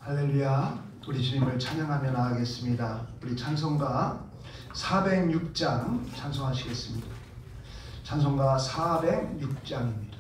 할렐루야. 우리 주님을 찬양하며 나아가겠습니다. 우리 찬송가 406장 찬송하시겠습니다. 찬송가 406장입니다.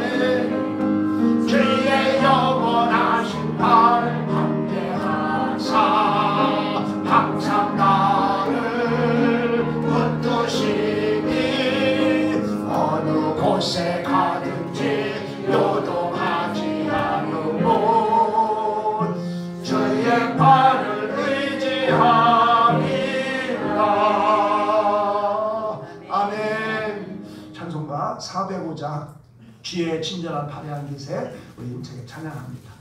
주의 영원하신 팔 함께하사 주의 친절한 발해한 기세 우리 힘차게 찬양합니다.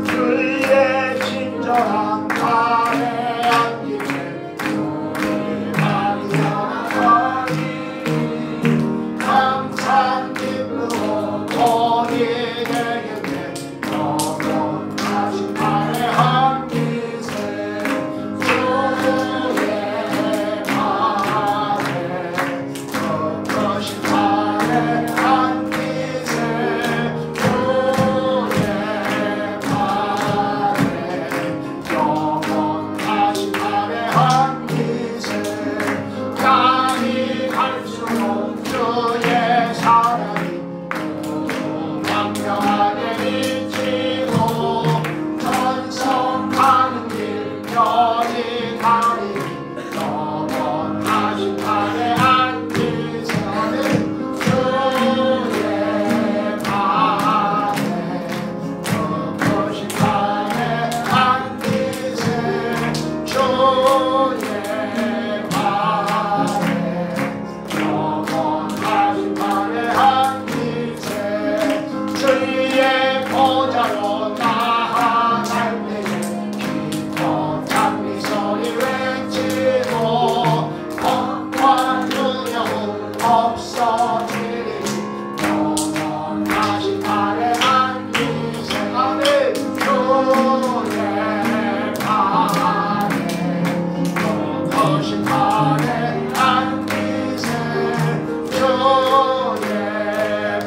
주의 친절한 발해한 기세 우리 발견하니 항상 기쁘고 본이 되겠네. 영원하신 발해한 기세 주의 발해 그것이 발해한 기세 주의 발해 영원하신 발해한 기세 땅이 갈수록 주의 사랑이 광명하게 비치고 전성하는 길 편히 가리니 영원하신 발해한 기세는 주의 발해 그것이 발해한 기세 주의 발해 영원하신 발해한 기세 주의 보좌로 나아갈 때에 기뻐 장미 소리 외치고 걱정과 두려움 없어지리니 영원하신 발해한 기세 아멘 주의 발해 그것이 발해한 기세 주의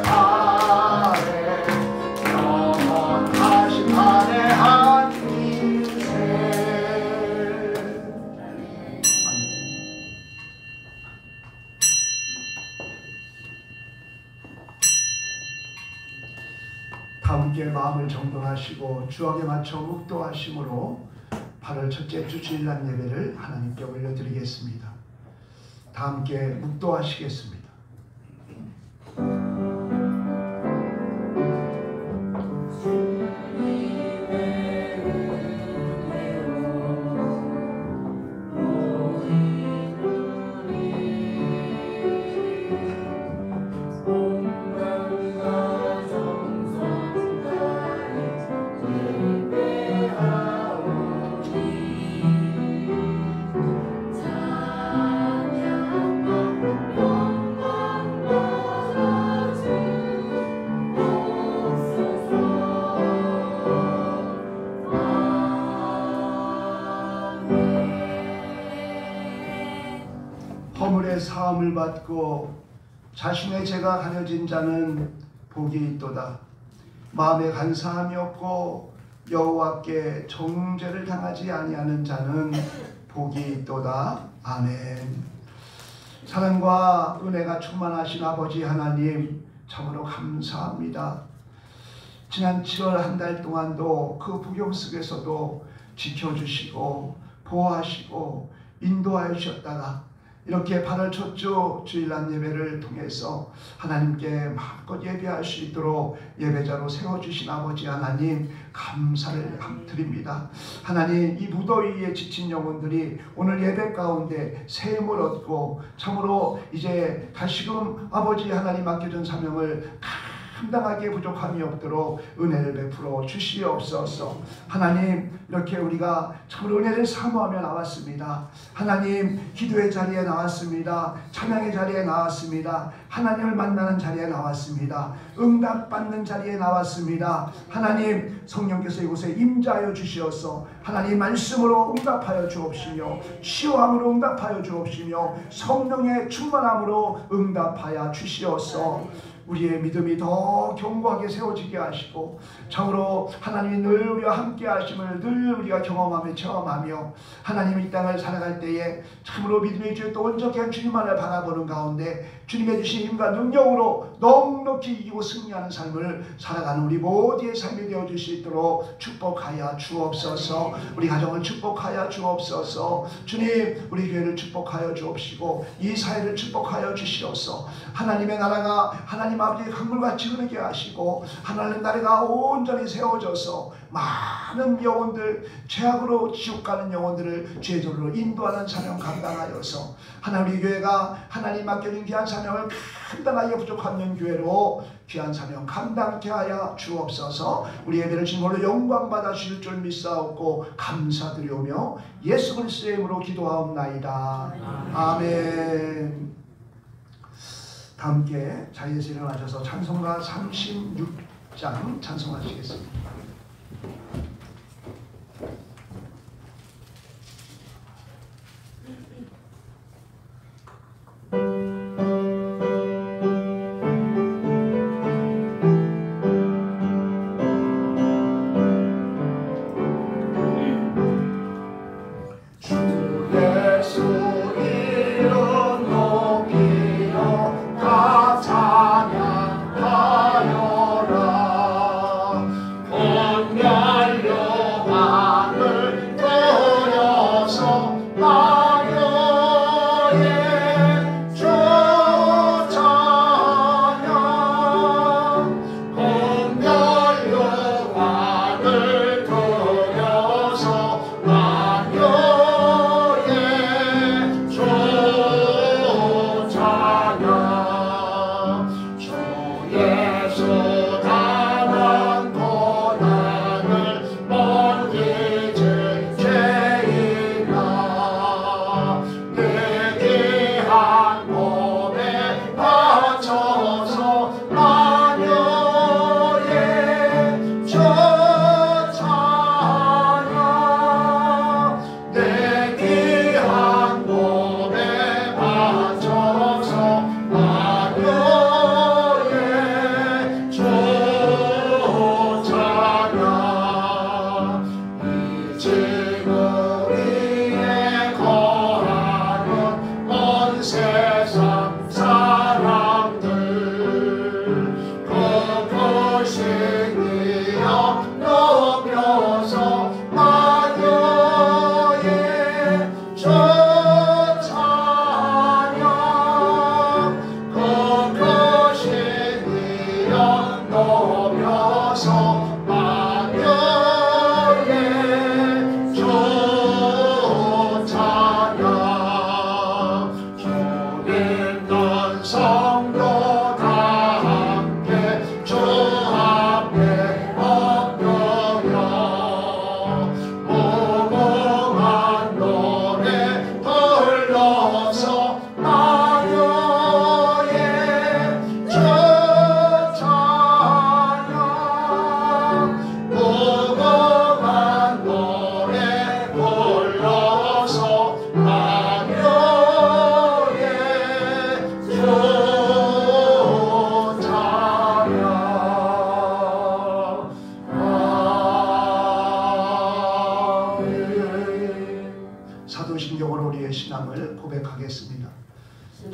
발해 영원하신 발해한 기세 아멘. 다 함께 마음을 정돈하시고 주억에 맞춰 묵도하심으로 8월 첫째 주 주일날 예배를 하나님께 올려드리겠습니다. 다 함께 묵도하시겠습니다. 허물의 사함을 받고 자신의 죄가 가려진 자는 복이 있도다. 마음에 간사함이 없고 여호와께 정죄를 당하지 아니하는 자는 복이 있도다. 아멘. 사랑과 은혜가 충만하신 아버지 하나님 참으로 감사합니다. 지난 7월 한 달 동안도 그 부경 속에서도 지켜주시고 보호하시고 인도하여 주셨다가 이렇게 8월 첫 주 주일날 예배를 통해서 하나님께 마음껏 예배할 수 있도록 예배자로 세워주신 아버지 하나님 감사를 드립니다. 하나님 이 무더위에 지친 영혼들이 오늘 예배 가운데 새 힘을 얻고 참으로 이제 다시금 아버지 하나님 맡겨준 사명을 감당하기에 부족함이 없도록 은혜를 베풀어 주시옵소서. 하나님 이렇게 우리가 참 은혜를 사모하며 나왔습니다. 하나님 기도의 자리에 나왔습니다. 찬양의 자리에 나왔습니다. 하나님을 만나는 자리에 나왔습니다. 응답받는 자리에 나왔습니다. 하나님 성령께서 이곳에 임재하여 주시어서 하나님 말씀으로 응답하여 주옵시며 치유함으로 응답하여 주옵시며 성령의 충만함으로 응답하여 주시어서 우리의 믿음이 더 견고하게 세워지게 하시고 참으로 하나님이 늘 우리와 함께 하심을 늘 우리가 경험하며 체험하며 하나님 이 땅을 살아갈 때에 참으로 믿음의 주에 또 온전한 주님만을 바라보는 가운데 주님의 주신 힘과 능력으로 넉넉히 이기고 승리하는 삶을 살아가는 우리 모두의 삶이 되어줄 수 있도록 축복하여 주옵소서. 우리 가정을 축복하여 주옵소서. 주님 우리 교회를 축복하여 주옵시고 이 사회를 축복하여 주시옵소서. 하나님의 나라가 하나님 하나님 아버지 강물같이 흐르게 하시고 하나님 나라가 온전히 세워져서 많은 영혼들, 죄악으로 지옥 가는 영혼들을 죄절로 인도하는 사명 감당하여서 하나님 우리 교회가 하나님 맡겨진 귀한 사명을 감당하여 부족한 교회로 귀한 사명 감당케 하여 주옵소서. 우리 예배를 진물로 영광받아 주실 줄 믿사옵고 감사드리오며 예수 그리스도의 이름으로 기도하옵나이다. 아멘. 다 함께 자리에서 일어나셔서 찬송가 36장 찬송하시겠습니다.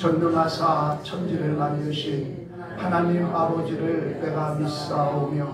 전능하사 천지를 만드신 하나님 아버지를 내가 믿사오며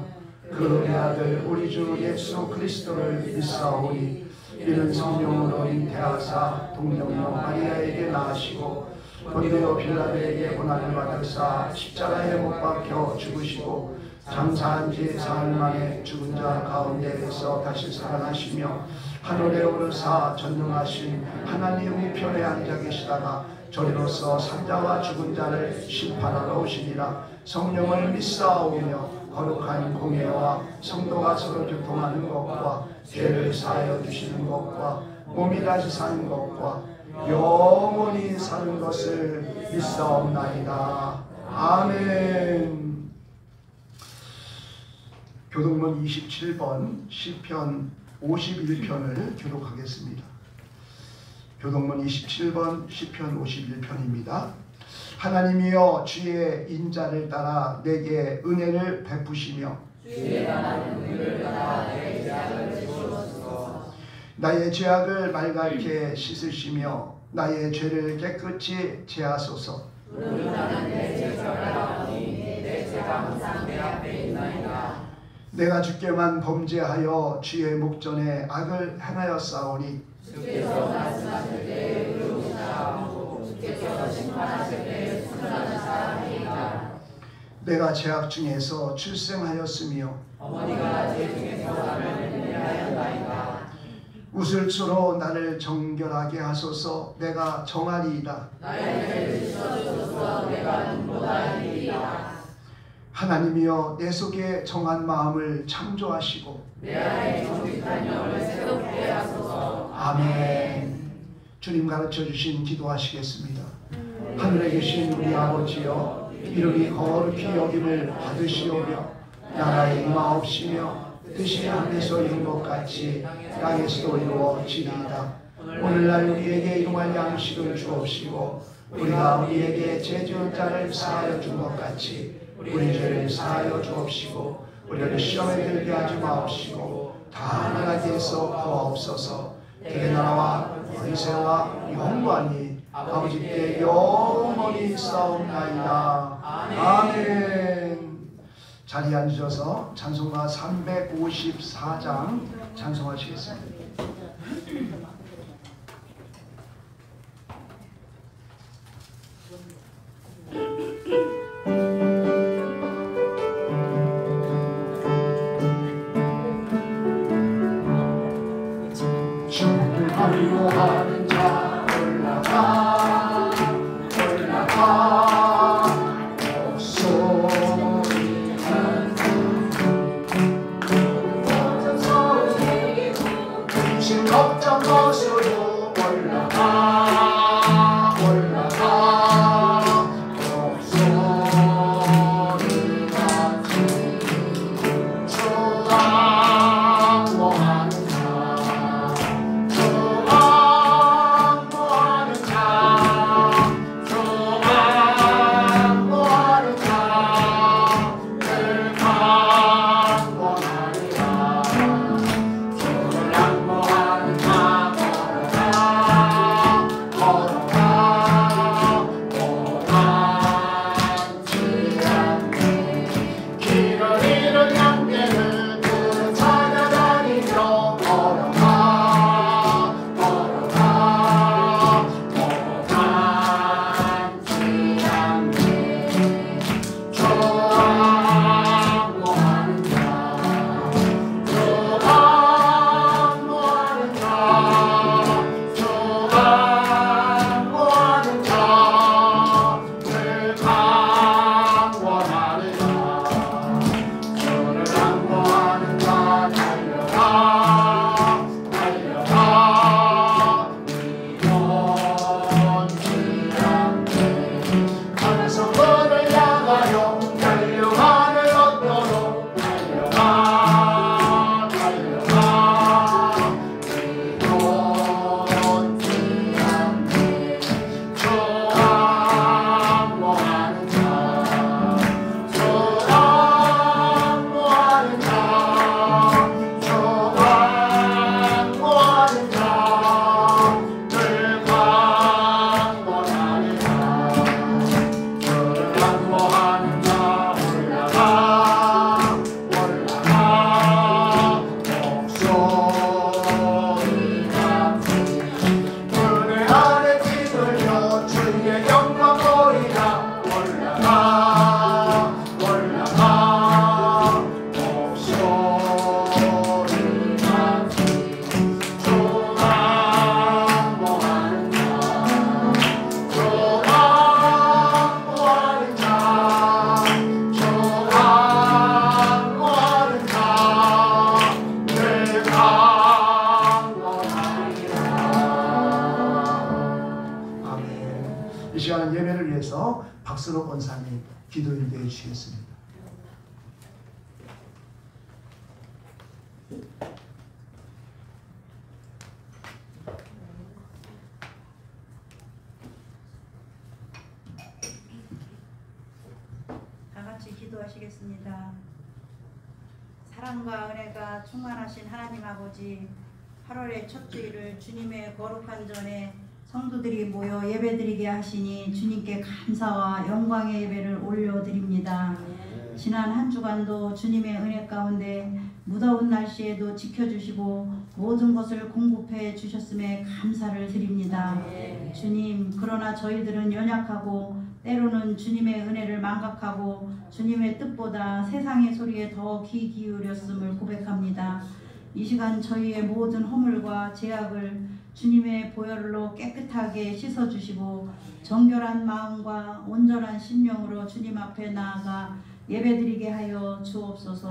그 아들 우리 주 예수 그리스도를 믿사오니 이는 성령으로 잉태하사 동정녀 마리아에게 낳으시고 본디오 빌라도에게 고난을 받으사 십자가에 못 박혀 죽으시고 장사한 지 사흘 만에 죽은 자 가운데에서 다시 살아나시며 하늘에 오르사 전능하신 하나님 우편에 앉아 계시다가 저리로서 산자와 죽은 자를 심판하러 오시니라. 성령을 믿사오며 거룩한 공예와 성도가 서로 교통하는 것과 죄를 사하여 주시는 것과 몸이 다시 사는 것과 영원히 사는 것을 믿사옵나이다. 아멘. 교동문 27번 시편 51편을 교독하겠습니다. 교동문 27번 시편 51편입니다. 하나님이여 주의 인자를 따라 내게 은혜를 베푸시며 주의 많은 은혜를 따라 내 죄악을 지우소서. 나의 죄악을 말갛게 씻으시며 나의 죄를 깨끗이 제하소서. 나는 내 죄가 내 죄가 항상 내 앞에 있나이다. 내가 주께만 범죄하여 주의 목전에 악을 행하였사오니 주께서 말씀하실 때에 의로우시다 하고 주께서 심판하실 때에 순전한 사람이니라. 내가 재악 중에서 출생하였으며 어머니가 제 중에서 나를 인내하였나이다. 웃을수로 나를 정결하게 하소서. 내가 정하리이다. 나의 죄를 씻어주소서. 내가 눈보다 이리이다. 하나님이여 내 속에 정한 마음을 창조하시고 내 안에 정직한 영을 새롭게 하소서. 아멘. 주님 가르쳐 주신 기도하시겠습니다. 하늘에 계신 우리 아버지여, 이름이 거룩히 여김을 받으시오며 나라의 임하옵시며 뜻이 하늘에서 이룬 것 같이 땅에서도 이루어지리이다. 오늘날 우리에게 일용할 양식을 주옵시고 우리가 우리에게 죄 지은 자를 사하여 준 것 같이 우리 죄를 사하여 주옵시고 우리를 시험에 들게 하지 마옵시고 다만 하나님께서 구하옵소서. 그 나라와 권세와 영광이 아버지께 영원히 싸움나이다. 아멘. 자리에 앉으셔서 찬송가 354장 찬송하시겠습니다. 주를 그리워하는 자 올라가 올라가 목소리는 모든 소리 근심 걱정 것으로 올라가 올라가 목소리가 주가 뭐하는 박선호 권사님 기도 인도해 주시겠습니다. 다 같이 기도하시겠습니다. 사랑과 은혜가 충만하신 하나님 아버지, 8월의 첫 주일을 주님의 거룩한 전에 성도들이 모여 예배드리게 하시니 주님께 감사와 영광의 예배를 올려드립니다. 지난 한 주간도 주님의 은혜 가운데 무더운 날씨에도 지켜주시고 모든 것을 공급해 주셨음에 감사를 드립니다. 주님, 그러나 저희들은 연약하고 때로는 주님의 은혜를 망각하고 주님의 뜻보다 세상의 소리에 더 귀 기울였음을 고백합니다. 이 시간 저희의 모든 허물과 죄악을 주님의 보혈로 깨끗하게 씻어주시고 정결한 마음과 온전한 심령으로 주님 앞에 나아가 예배드리게 하여 주옵소서.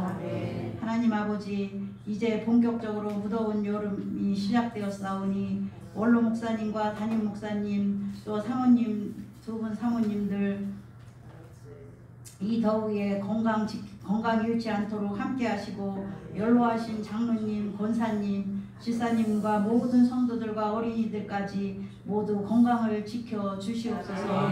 하나님 아버지, 이제 본격적으로 무더운 여름이 시작되었사오니 원로 목사님과 담임 목사님 또 사모님 두 분 사모님들 이 더위에 건강 잃지 않도록 함께 하시고 연로하신 장로님, 권사님, 지사님과 모든 성도들과 어린이들까지 모두 건강을 지켜 주시옵소서.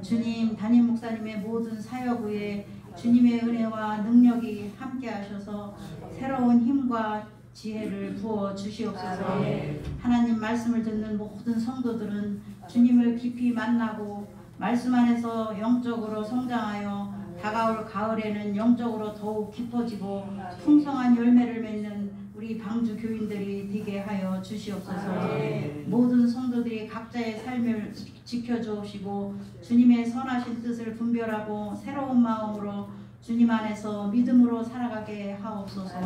주님, 담임 목사님의 모든 사역 위에 주님의 은혜와 능력이 함께 하셔서 새로운 힘과 지혜를 부어 주시옵소서. 하나님 말씀을 듣는 모든 성도들은 주님을 깊이 만나고 말씀 안에서 영적으로 성장하여 다가올 가을에는 영적으로 더욱 깊어지고 풍성한 열매를 맺는 우리 방주 교인들이 되게 하여 주시옵소서. 모든 성도들이 각자의 삶을 지켜주옵시고 주님의 선하신 뜻을 분별하고 새로운 마음으로 주님 안에서 믿음으로 살아가게 하옵소서.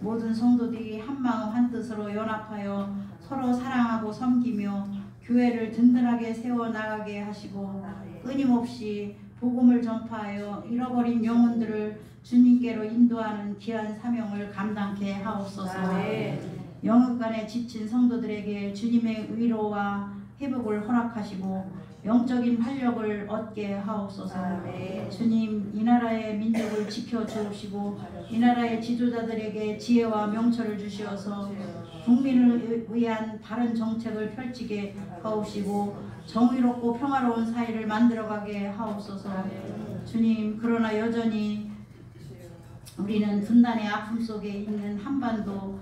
모든 성도들이 한 마음 한 뜻으로 연합하여 서로 사랑하고 섬기며 교회를 든든하게 세워나가게 하시고 끊임없이 복음을 전파하여 잃어버린 영혼들을 주님께로 인도하는 귀한 사명을 감당케 하옵소서. 영육간에 지친 성도들에게 주님의 위로와 회복을 허락하시고 영적인 활력을 얻게 하옵소서. 주님, 이 나라의 민족을 지켜주옵시고 이 나라의 지도자들에게 지혜와 명철을 주시어서 국민을 위한 바른 정책을 펼치게 하옵시고 정의롭고 평화로운 사회를 만들어가게 하옵소서. 주님, 그러나 여전히 우리는 분단의 아픔 속에 있는 한반도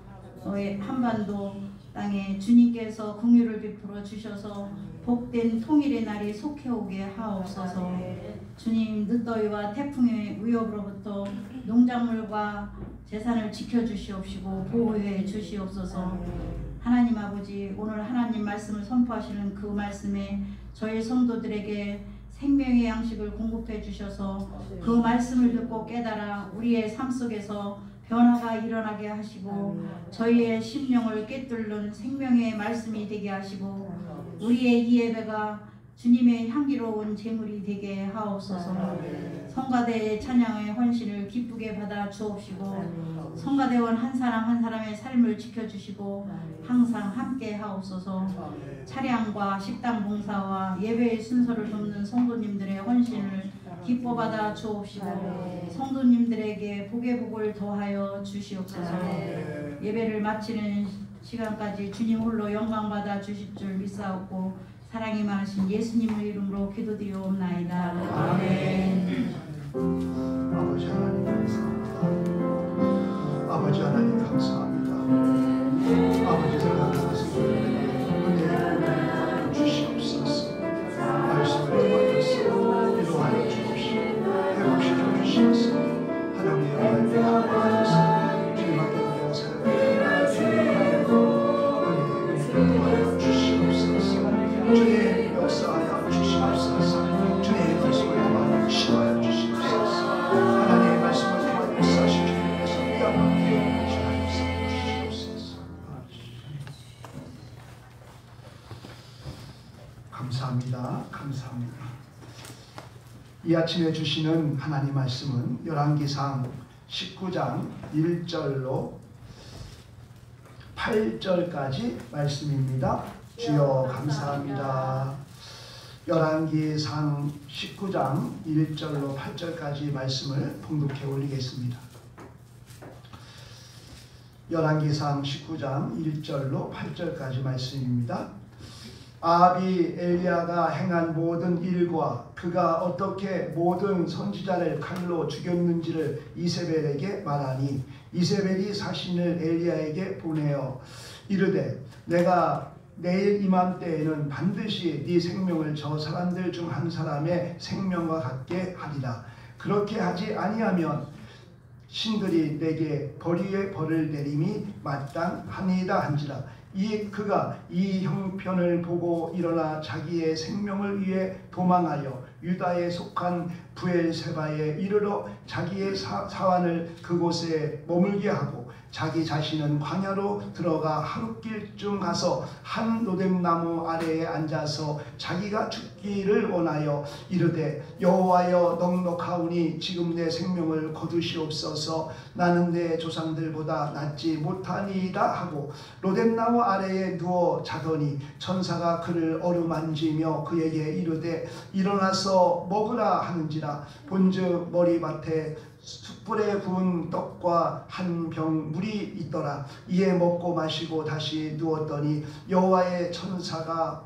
땅에 주님께서 긍휼을 베풀어 주셔서 복된 통일의 날이 속해 오게 하옵소서. 주님, 늦더위와 태풍의 위협으로부터 농작물과 재산을 지켜주시옵시고 보호해 주시옵소서. 하나님 아버지, 오늘 하나님 말씀을 선포하시는 그 말씀에 저희 성도들에게 생명의 양식을 공급해 주셔서 그 말씀을 듣고 깨달아 우리의 삶 속에서 변화가 일어나게 하시고 저희의 심령을 꿰뚫는 생명의 말씀이 되게 하시고 우리의 이 예배가 주님의 향기로운 제물이 되게 하옵소서. 성가대의 찬양의 헌신을 기쁘게 받아 주옵시고 성가대원 한 사람 한 사람의 삶을 지켜주시고 항상 함께 하옵소서. 차량과 식당 봉사와 예배의 순서를 돕는 성도님들의 헌신을 기뻐 받아 주옵시고 성도님들에게 복의 복을 더하여 주시옵소서. 예배를 마치는 시간까지 주님 홀로 영광 받아 주실 줄 믿사옵고 사랑이 많으신 예수님의 이름으로 기도드리옵나이다. 아멘. 아버지 하나님 감사합니다. 아버지 하나님 감사합니다. 아버지 사랑하는 성도들에게 은혜를 주시옵소서. 말씀을 받아서 위로하여 주옵시고 회복시켜 주시옵소서. 하나님의 영광을 하나님께서 주님 앞에 있는 사람을 은혜를 주시옵소서. 주님 역사하여 주시옵소서. 주님의 말씀을 담아 시와하여 주시옵소서. 하나님의 말씀을 통하여 역사하신 주님께서 위험하게 하여 주시옵소서. 감사합니다. 감사합니다. 이 아침에 주시는 하나님 말씀은 열왕기상 19장 1절로 8절까지 말씀입니다. 주여 감사합니다. 열왕기상 19장 1절로 8절까지 말씀을 봉독해 올리겠습니다. 열왕기상 19장 1절로 8절까지 말씀입니다. 아합이 엘리야가 행한 모든 일과 그가 어떻게 모든 선지자를 칼로 죽였는지를 이세벨에게 말하니 이세벨이 사신을 엘리야에게 보내어 이르되 내가 내일 이맘때에는 반드시 네 생명을 저 사람들 중 한 사람의 생명과 같게 하리라. 그렇게 하지 아니하면 신들이 내게 벌 위에 벌을 내림이 마땅하니이다 한지라. 그가 이 형편을 보고 일어나 자기의 생명을 위해 도망하여 유다에 속한 부엘세바에 이르러 자기의 사환을 그곳에 머물게 하고 자기 자신은 광야로 들어가 하룻길쯤 가서 한 로뎀나무 아래에 앉아서 자기가 죽기를 원하여 이르되 여호와여 넉넉하오니 지금 내 생명을 거두시옵소서. 나는 내 조상들보다 낫지 못하니이다 하고 로뎀나무 아래에 누워 자더니 천사가 그를 어루만지며 그에게 이르되 일어나서 먹으라 하는지라. 본즉 머리밭에 숯불에 구운 떡과 한 병 물이 있더라. 이에 먹고 마시고 다시 누웠더니 여호와의 천사가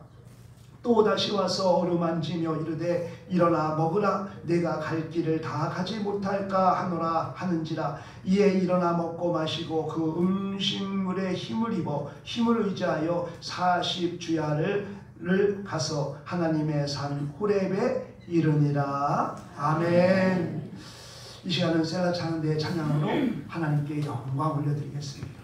또 다시 와서 어루만지며 이르되 일어나 먹으라. 내가 갈 길을 다 가지 못할까 하노라 하는지라. 이에 일어나 먹고 마시고 그 음식물에 힘을 입어 힘을 의지하여 40주야를 가서 하나님의 산 호렙에 이르니라. 아멘. 이 시간은 셀라 찬양대의 찬양으로 하나님께 영광 올려드리겠습니다.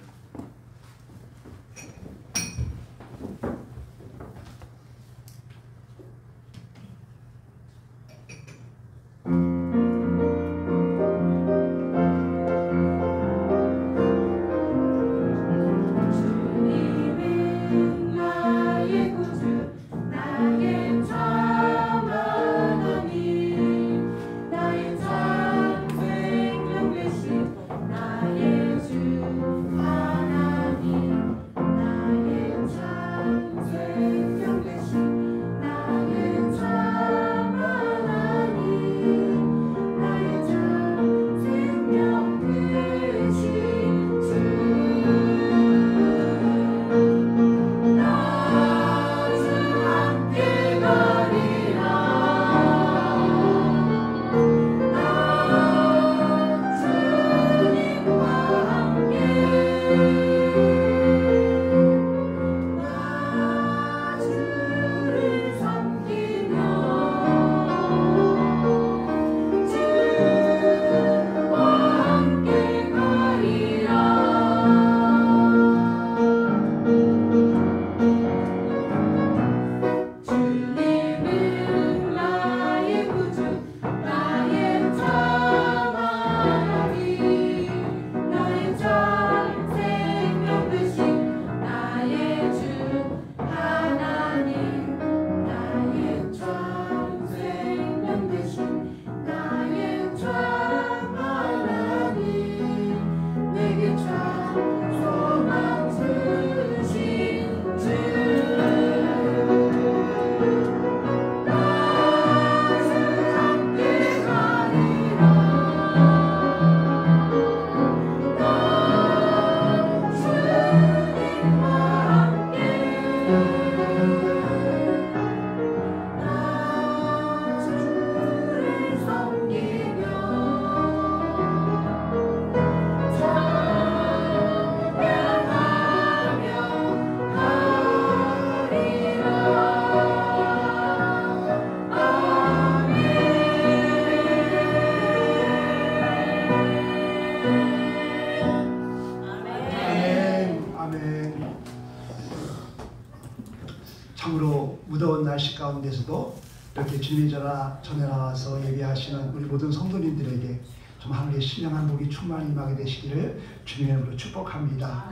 참으로 무더운 날씨 가운데서도 이렇게 주님의 전에 나와서 예배하시는 우리 모든 성도님들에게 좀 하늘의 신령한 복이 충만히 임하게 되시기를 주님의 이름으로 축복합니다.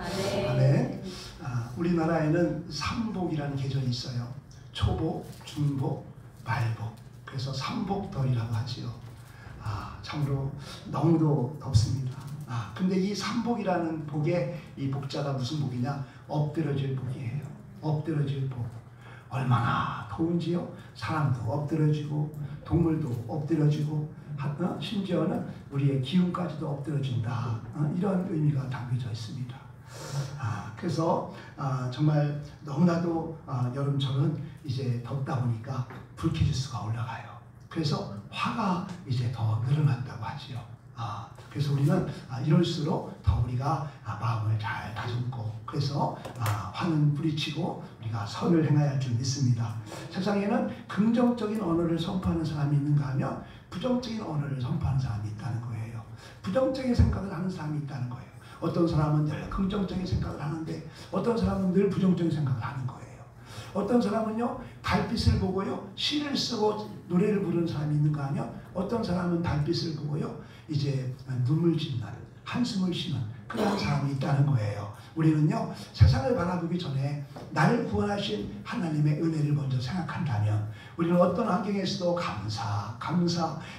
아멘. 우리나라에는 삼복이라는 계절이 있어요. 초복, 중복, 말복. 그래서 삼복덜이라고 하지요. 참으로 너무도 덥습니다. 근데 이 삼복이라는 복의 이 복자가 무슨 복이냐? 엎드러질 복이에요. 엎드러질 복. 얼마나 더운지요. 사람도 엎드러지고 동물도 엎드러지고 심지어는 우리의 기운까지도 엎드러진다. 이런 의미가 담겨져 있습니다. 그래서 정말 너무나도 여름철은 이제 덥다 보니까 불쾌지수가 올라가요. 그래서 화가 이제 더 늘어난다고 하지요. 그래서 우리는 이럴수록 더 우리가 마음을 잘 다듬고 그래서 화는 뿌리치고 우리가 선을 행해야 할 줄 믿습니다. 세상에는 긍정적인 언어를 선포하는 사람이 있는가 하면 부정적인 언어를 선포하는 사람이 있다는 거예요. 부정적인 생각을 하는 사람이 있다는 거예요. 어떤 사람은 늘 긍정적인 생각을 하는데 어떤 사람은 늘 부정적인 생각을 하는 거예요. 어떤 사람은요 달빛을 보고요 시를 쓰고 노래를 부르는 사람이 있는가 하면 어떤 사람은 달빛을 보고요 이제 눈물 짓는 한숨을 쉬는 그런 사람이 있다는 거예요. 우리는요 세상을 바라보기 전에 나를 구원하신 하나님의 은혜를 먼저 생각한다면 우리는 어떤 환경에서도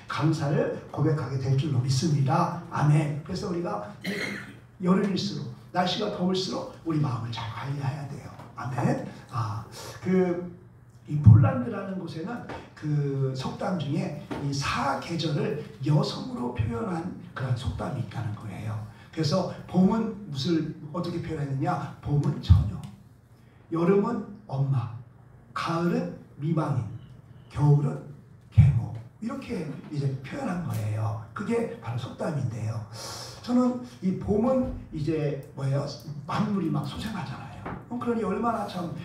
감사를 고백하게 될 줄로 믿습니다. 아멘. 그래서 우리가 여름일수록 날씨가 더울수록 우리 마음을 잘 관리해야 돼요. 아멘. 이 폴란드라는 곳에는 그 속담 중에 이 사계절을 여성으로 표현한 그런 속담이 있다는 거예요. 그래서 봄은 어떻게 표현했느냐? 봄은 처녀, 여름은 엄마, 가을은 미망인, 겨울은 계모 이렇게 이제 표현한 거예요. 그게 바로 속담인데요. 저는 이 봄은 이제 뭐예요? 만물이 막 소생하잖아요. 그러니 얼마나 참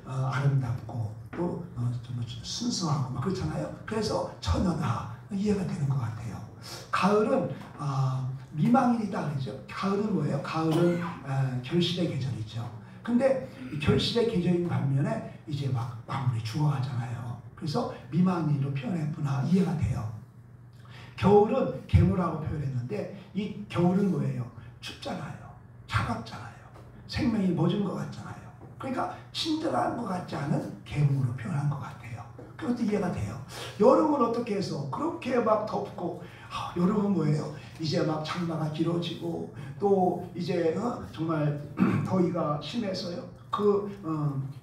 아름답고 또 좀 순수하고 막 그렇잖아요. 그래서 처녀다 이해가 되는 것 같아요. 가을은 미망인이다 그러죠. 가을은 뭐예요? 가을은 결실의 계절이죠. 근데 이 결실의 계절인 반면에 이제 막 만물이 죽어가잖아요. 그래서 미망인으로 표현했구나 이해가 돼요. 겨울은 계모라고 표현했는데 이 겨울은 뭐예요? 춥잖아요. 차갑잖아요. 생명이 멎은 것 같잖아요. 그러니까 친절한 것 같지 않은 계모로 표현한 것 같아요. 그것도 이해가 돼요. 여름은 어떻게 해서 그렇게 막 덥고 여름은 뭐예요? 이제 막 장마가 길어지고 또 이제 정말 더위가 심해서요.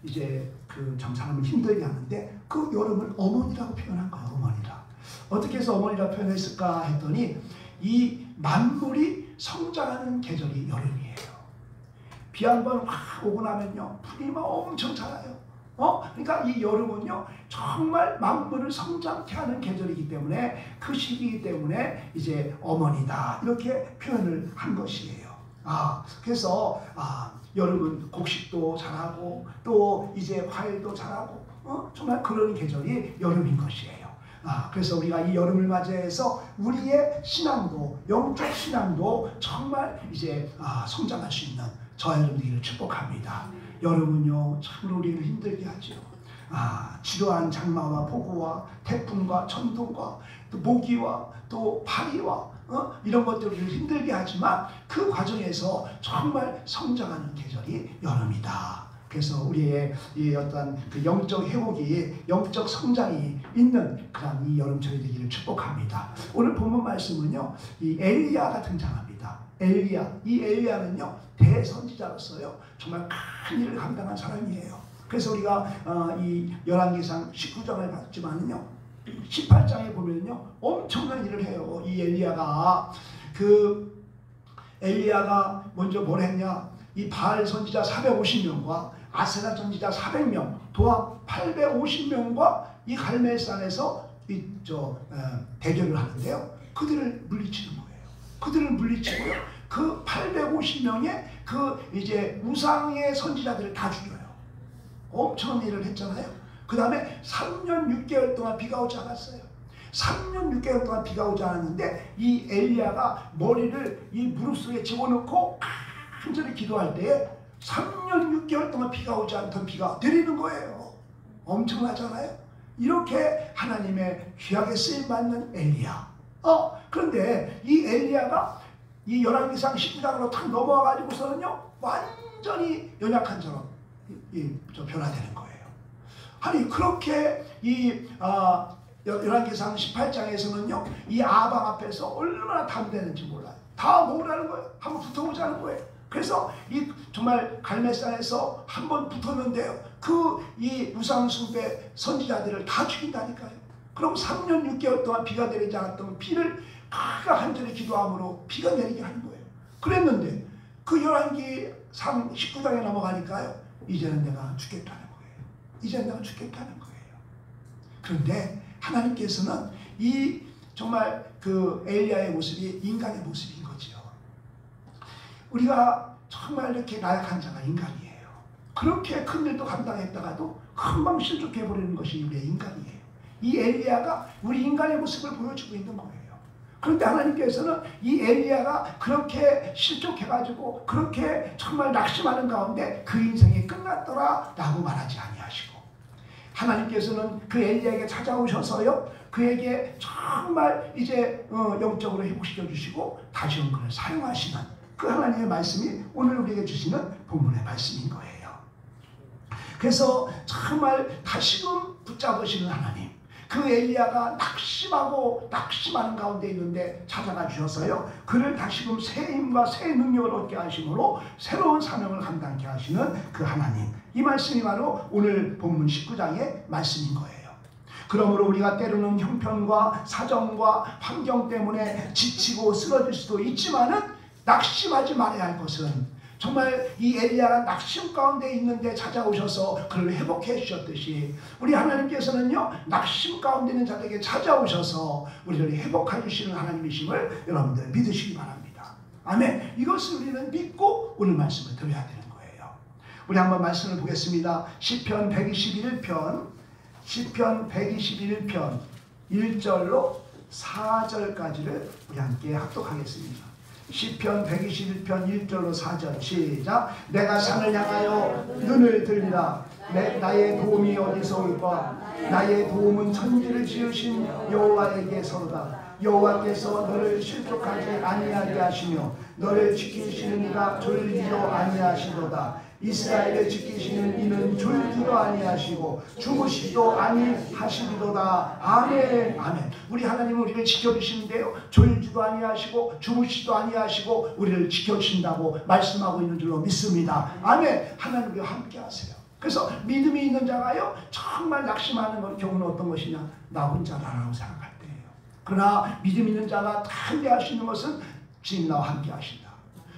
이제 참 사람을 힘들게 하는데 그 여름을 어머니라고 표현한 거예요. 어머니라. 어떻게 해서 어머니라 표현했을까 했더니 이 만물이 성장하는 계절이 여름이에요. 비 한 번 확 오고 나면요 풀이 막 엄청 자라요. 그러니까 이 여름은요 정말 만물을 성장케 하는 계절이기 때문에 그 시기이기 때문에 이제 어머니다 이렇게 표현을 한 것이에요. 그래서 여름은 곡식도 자라고 또 이제 과일도 자라고 정말 그런 계절이 여름인 것이에요. 그래서 우리가 이 여름을 맞이해서 우리의 신앙도 영적 신앙도 정말 이제 성장할 수 있는 저와 여러분들을 축복합니다. 여름은요 참으로 우리를 힘들게 하죠. 지루한 장마와 폭우와 태풍과 천둥과 또 모기와 또 파리와 이런 것들을 힘들게 하지만 그 과정에서 정말 성장하는 계절이 여름이다. 그래서 우리의 이 어떤 그 영적 회복이 영적 성장이 있는 그런 이 여름철이 되기를 축복합니다. 오늘 본문 말씀은요 이 엘리야가 등장합니다. 이 엘리야는요 대선지자로서요 정말 큰 일을 감당한 사람이에요. 그래서 우리가 이 열왕기상 19장을 봤지만은요 18장에 보면요 엄청난 일을 해요. 이 엘리야가 먼저 뭘 했냐? 이 바알 선지자 450명과 아세라 선지자 400명, 도합 850명과 이 갈멜산에서 대결을 하는데요. 그들을 물리치는 거예요. 그들을 물리치고요. 그 850명의 이제 우상의 선지자들을 다 죽여요. 엄청난 일을 했잖아요. 그 다음에 3년 6개월 동안 비가 오지 않았어요. 3년 6개월 동안 비가 오지 않았는데 이 엘리야가 머리를 이 무릎 속에 집어넣고 간절히 기도할 때에 3년 6개월 동안 비가 오지 않던 비가 내리는 거예요. 엄청나잖아요. 이렇게 하나님의 귀하게 쓰임받는 엘리야. 그런데 이 엘리야가 이 열왕기상 19장으로 탁 넘어와가지고서는요 완전히 연약한 처럼 변화되는 거예요. 아니 그렇게 열왕기상 18장에서는요 이 아방 앞에서 얼마나 담대는지 몰라요. 다 모으라는 거예요. 한번 붙어보자는 거예요. 그래서 이 정말 갈멜산에서 한번 붙었는데요. 이 우상숭배 선지자들을 다 죽인다니까요. 그럼 3년 6개월 동안 비가 내리지 않았던 비를 그가 간절히 기도함으로 비가 내리게 하는 거예요. 그랬는데 그 열왕기상 19장에 넘어가니까요. 이제는 내가 죽겠다는 거예요. 이제는 내가 죽겠다는 거예요. 그런데 하나님께서는 이 정말 그 엘리야의 모습이 인간의 모습인 거죠. 우리가 정말 이렇게 나약한 자가 인간이에요. 그렇게 큰 일도 감당했다가도 금방 실족해버리는 것이 우리의 인간이에요. 이 엘리야가 우리 인간의 모습을 보여주고 있는 거예요. 그런데 하나님께서는 이 엘리야가 그렇게 실족해가지고 그렇게 정말 낙심하는 가운데 그 인생이 끝났더라 라고 말하지 아니하시고, 하나님께서는 그 엘리야에게 찾아오셔서요, 그에게 정말 이제 영적으로 회복시켜 주시고 다시금 그를 사용하시는 그 하나님의 말씀이 오늘 우리에게 주시는 본문의 말씀인 거예요. 그래서 정말 다시금 붙잡으시는 하나님, 그 엘리야가 낙심하는 가운데 있는데 찾아가 주셔서요, 그를 다시금 새 힘과 새 능력을 얻게 하심으로 새로운 사명을 감당케 하시는 그 하나님, 이 말씀이 바로 오늘 본문 19장의 말씀인 거예요. 그러므로 우리가 때로는 형편과 사정과 환경 때문에 지치고 쓰러질 수도 있지만은 낙심하지 말아야 할 것은, 정말 이 엘리야가 낙심 가운데 있는데 찾아오셔서 그를 회복해 주셨듯이 우리 하나님께서는요, 낙심 가운데 있는 자들에게 찾아오셔서 우리를 회복해 주시는 하나님이심을 여러분들 믿으시기 바랍니다. 아멘. 이것을 우리는 믿고 오늘 말씀을 드려야 되는 거예요. 우리 한번 말씀을 보겠습니다. 시편 121편 1절로 4절까지를 우리 함께 합독하겠습니다. 시편 121편 1절로 4절 시작. 내가 산을 향하여 눈을 들리라. 나의 도움이 어디서 올까? 나의 도움은 천지를 지으신 여호와에게서로다. 여호와께서 너를 실족하지 아니하게 하시며 너를 지키시는 이가 졸리지도 아니하시도다. 이스라엘을 지키시는 이는 졸지도 아니하시고 주무시지도 아니하시리로다. 아멘. 아멘. 우리 하나님은 우리를 지켜주시는데요, 졸지도 아니하시고 주무시지도 아니하시고 우리를 지켜주신다고 말씀하고 있는 줄로 믿습니다. 아멘. 하나님과 함께 하세요. 그래서 믿음이 있는 자가요, 정말 낙심하는 경우는 어떤 것이냐? 나 혼자라고 생각할 때예요. 그러나 믿음 있는 자가 다 함께 할 수 있는 것은 주님 나와 함께 하신다,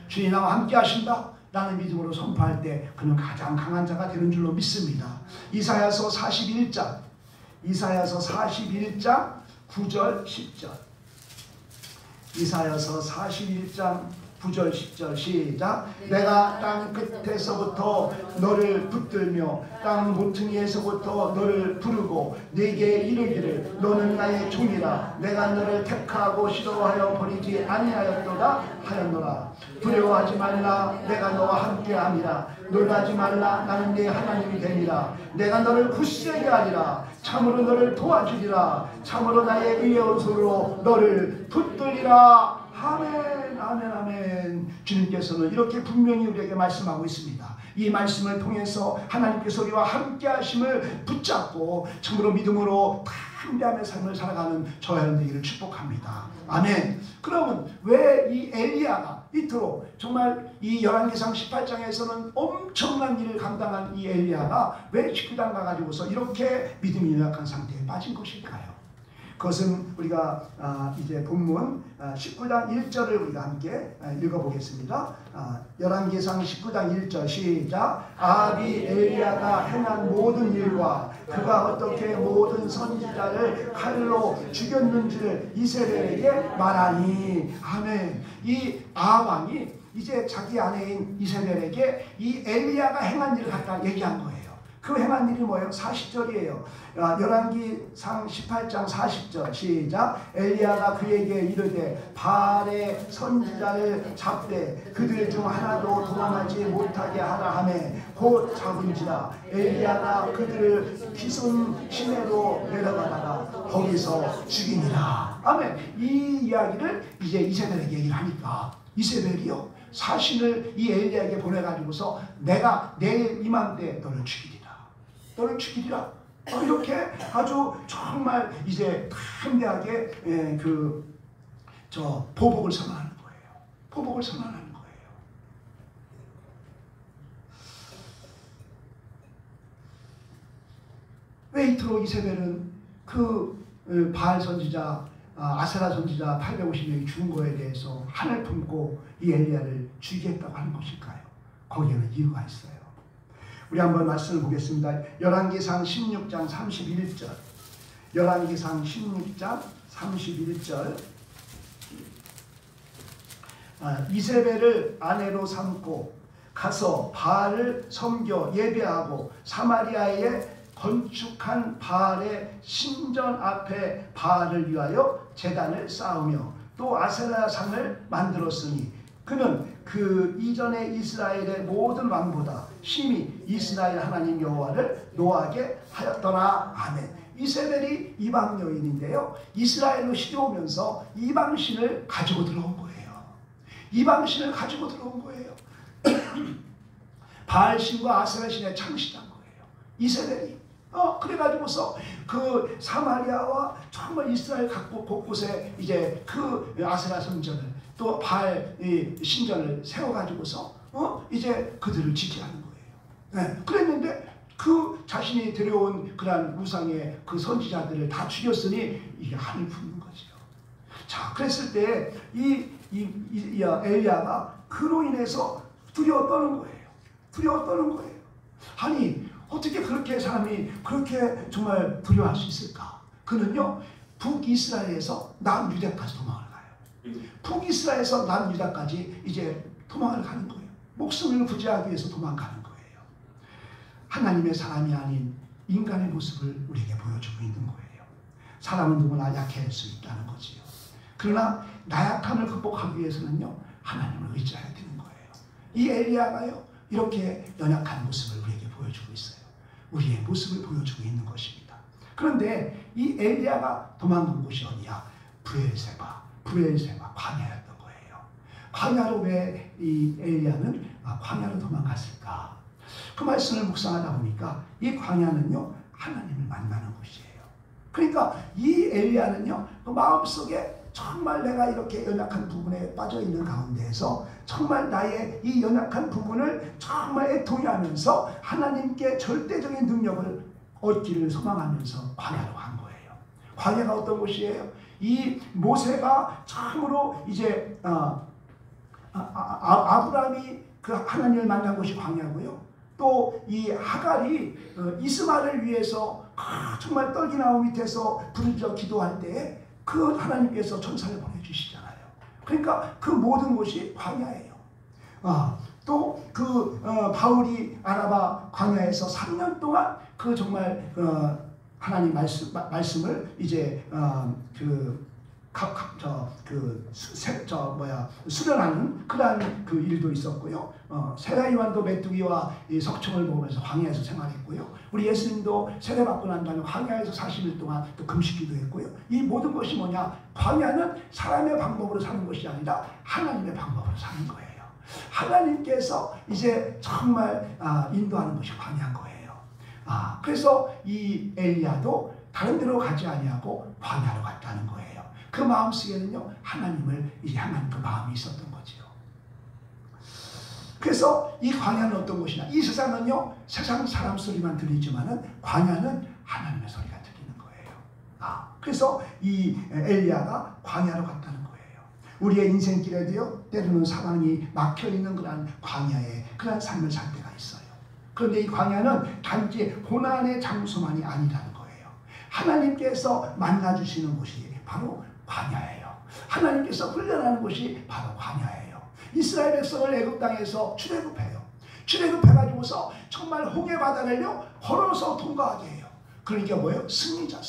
주님 나와 함께 하신다 라는 믿음으로 선포할 때 그는 가장 강한 자가 되는 줄로 믿습니다. 이사야서 41장 9절 10절. 이사야서 41장 9절 10절 시작. 내가 땅 끝에서부터 너를 붙들며 땅 모퉁이에서부터 너를 부르고 네게 이르기를 너는 나의 종이라. 내가 너를 택하고 싫어하여 버리지 아니하였도다 하였노라. 두려워하지 말라. 내가 너와 함께함이라. 놀라지 말라. 나는 네 하나님이 되니라. 내가 너를 굳세게 하리라. 참으로 너를 도와주리라. 참으로 나의 의로운 손으로 너를 붙들리라. 아멘. 아멘. 아멘. 주님께서는 이렇게 분명히 우리에게 말씀하고 있습니다. 이 말씀을 통해서 하나님께서 우리와 함께 하심을 붙잡고 참으로 믿음으로 담대함의 삶을 살아가는 저와 여러분들을 축복합니다. 아멘. 그러면 왜 이 엘리야가 이토록 정말 이 열왕기상 18장에서는 엄청난 일을 감당한 이 엘리야가 왜 19장 가가지고서 이렇게 믿음이 연약한 상태에 빠진 것일까요? 그것은 우리가 이제 본문 19장 1절을 우리가 함께 읽어보겠습니다. 열왕기상 19장 1절 시작. 아합이 엘리야가 행한 모든 일과 그가 어떻게 모든 선지자를 칼로 죽였는지를 이세벨에게 말하니. 아멘. 이 아합 왕이 이제 자기 아내인 이세벨에게 이 엘리야가 행한 일을 갖다 얘기한 거예요. 그 행한 일이 뭐예요? 40절이에요. 열왕기상 18장 40절 시작. 엘리야가 그에게 이르되 바알의 선지자를 잡되 그들 중 하나도 도망하지 못하게 하라 하매 곧 잡은지라. 엘리야가 그들을 기손 시내로 내려가다가 거기서 죽이니라. 아멘. 이 이야기를 이제 이세벨에게 얘기를 하니까 이세벨이요, 사신을 이 엘리야에게 보내가지고서 내가 내일 이맘때 너를 죽이리라. 너를 죽이리라. 이렇게 아주 정말 이제 담대하게 보복을 선언하는 거예요. 보복을 선언하는 거예요. 왜 이토록 이세벨은 그 바알 선지자, 아세라 선지자 850명이 죽은 거에 대해서 한을 품고 이 엘리야를 죽이겠다고 하는 것일까요? 거기에는 이유가 있어요. 우리 한번 말씀을 보겠습니다. 열왕기상 16장 31절. 열왕기상 16장 31절. 이세벨을 아내로 삼고 가서 바알을 섬겨 예배하고 사마리아에 건축한 바알의 신전 앞에 바알을 위하여 제단을 쌓으며 또 아세라 상을 만들었으니 그는 그 이전의 이스라엘의 모든 왕보다 심히 이스라엘 하나님 여호와를 노하게 하였더라. 아멘. 이세벨이 이방 여인인데요, 이스라엘로 시려오면서 이방신을 가지고 들어온 거예요. 이방신을 가지고 들어온 거예요. 바알신과 아세라신의 창시자인 거예요, 이세벨이. 그래가지고서 그 사마리아와 정말 이스라엘 각국 곳곳에 이제 그 아세라 성전을 또 바알 신전을 세워가지고서 이제 그들을 지지하는 거예요. 네, 그랬는데 그 자신이 데려온 그러한 우상의 그 선지자들을 다 죽였으니 이게 한을 품는 거죠. 자, 그랬을 때 이 엘리야가 그로 인해서 두려워 떠는 거예요. 두려워 떠는 거예요. 아니, 어떻게 그렇게 사람이 그렇게 정말 두려워할 수 있을까? 그는요, 북이스라엘에서 남유다까지 도망을 가요. 북이스라엘에서 남유다까지 이제 도망을 가는 거예요. 목숨을 부지하기 위해서 도망가는 거예요. 하나님의 사람이 아닌 인간의 모습을 우리에게 보여주고 있는 거예요. 사람은 누구나 약해질 수 있다는 거지요. 그러나 나약함을 극복하기 위해서는요, 하나님을 의지해야 되는 거예요. 이 엘리야가요, 이렇게 연약한 모습을 우리에게 보여주고 있어요. 우리의 모습을 보여주고 있는 것입니다. 그런데 이 엘리야가 도망간 곳이 어디야? 브엘세바 광야였던 거예요. 광야로 왜 이 엘리야는 광야로 도망갔을까? 그 말씀을 묵상하다 보니까 이 광야는요, 하나님을 만나는 곳이에요. 그러니까 이 엘리야는요, 그 마음속에 정말 내가 이렇게 연약한 부분에 빠져 있는 가운데에서 정말 나의 이 연약한 부분을 정말 애통해 하면서 하나님께 절대적인 능력을 얻기를 소망하면서 광야로 간 거예요. 광야가 어떤 곳이에요? 이 모세가 참으로 이제 아브라함이 그 하나님을 만난 곳이 광야고요. 또 이 하갈이 이스마엘을 위해서 정말 떡이 나무 밑에서 부르짖어 기도할 때에 그 하나님께서 천사를 보내주시잖아요. 그러니까 그 모든 곳이 광야예요. 또 그 바울이 아라바 광야에서 3년 동안 그 정말 하나님 말씀을 이제 수련하는 그러한 그 일도 있었고요. 세례 요한도 메뚜기와 이 석청을 먹으면서 광야에서 생활했고요. 우리 예수님도 세례 받고 난 다음에 광야에서 40일 동안 또 금식기도 했고요. 이 모든 것이 뭐냐? 광야는 사람의 방법으로 사는 것이 아니라 하나님의 방법으로 사는 거예요. 하나님께서 이제 정말 인도하는 것이 광야인 거예요. 그래서 이 엘리야도 다른 데로 가지 아니하고 광야로 갔다는 거예요. 그 마음속에는요, 하나님을 향한 그 마음이 있었던 거지요. 그래서 이 광야는 어떤 곳이냐? 이 세상은요, 세상 사람 소리만 들리지만은 광야는 하나님의 소리가 들리는 거예요. 그래서 이 엘리야가 광야로 갔다는 거예요. 우리의 인생길에도요, 때로는 사방이 막혀 있는 그런 광야에 그런 삶을 살 때가 있어요. 그런데 이 광야는 단지 고난의 장소만이 아니라는 거예요. 하나님께서 만나주시는 곳이 바로 광야예요. 하나님께서 훈련하는 곳이 바로 광야예요. 이스라엘 백성을 애굽 땅에서 출애굽해요. 출애굽해가지고서 정말 홍해 바다를요, 걸어서 통과하게 해요. 그러니까 뭐예요? 승리자.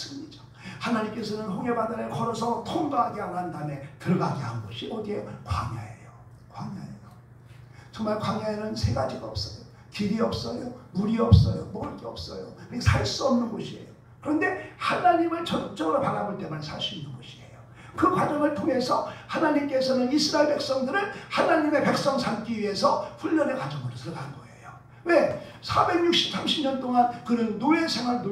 하나님께서는 홍해 바다를 걸어서 통과하게 한 다음에 들어가게 한 곳이 어디예요? 광야예요. 정말 광야에는 세 가지가 없어요. 길이 없어요, 물이 없어요, 먹을 게 없어요. 살 수 없는 곳이에요. 그런데 하나님을 전적으로 바라볼 때만 살 수 있는 곳이에요. 그 과정을 통해서 하나님께서는 이스라엘 백성들을 하나님의 백성 삼기 위해서 훈련의 과정으로 들어간 거예요. 왜? 430년 동안 그는 노예 생활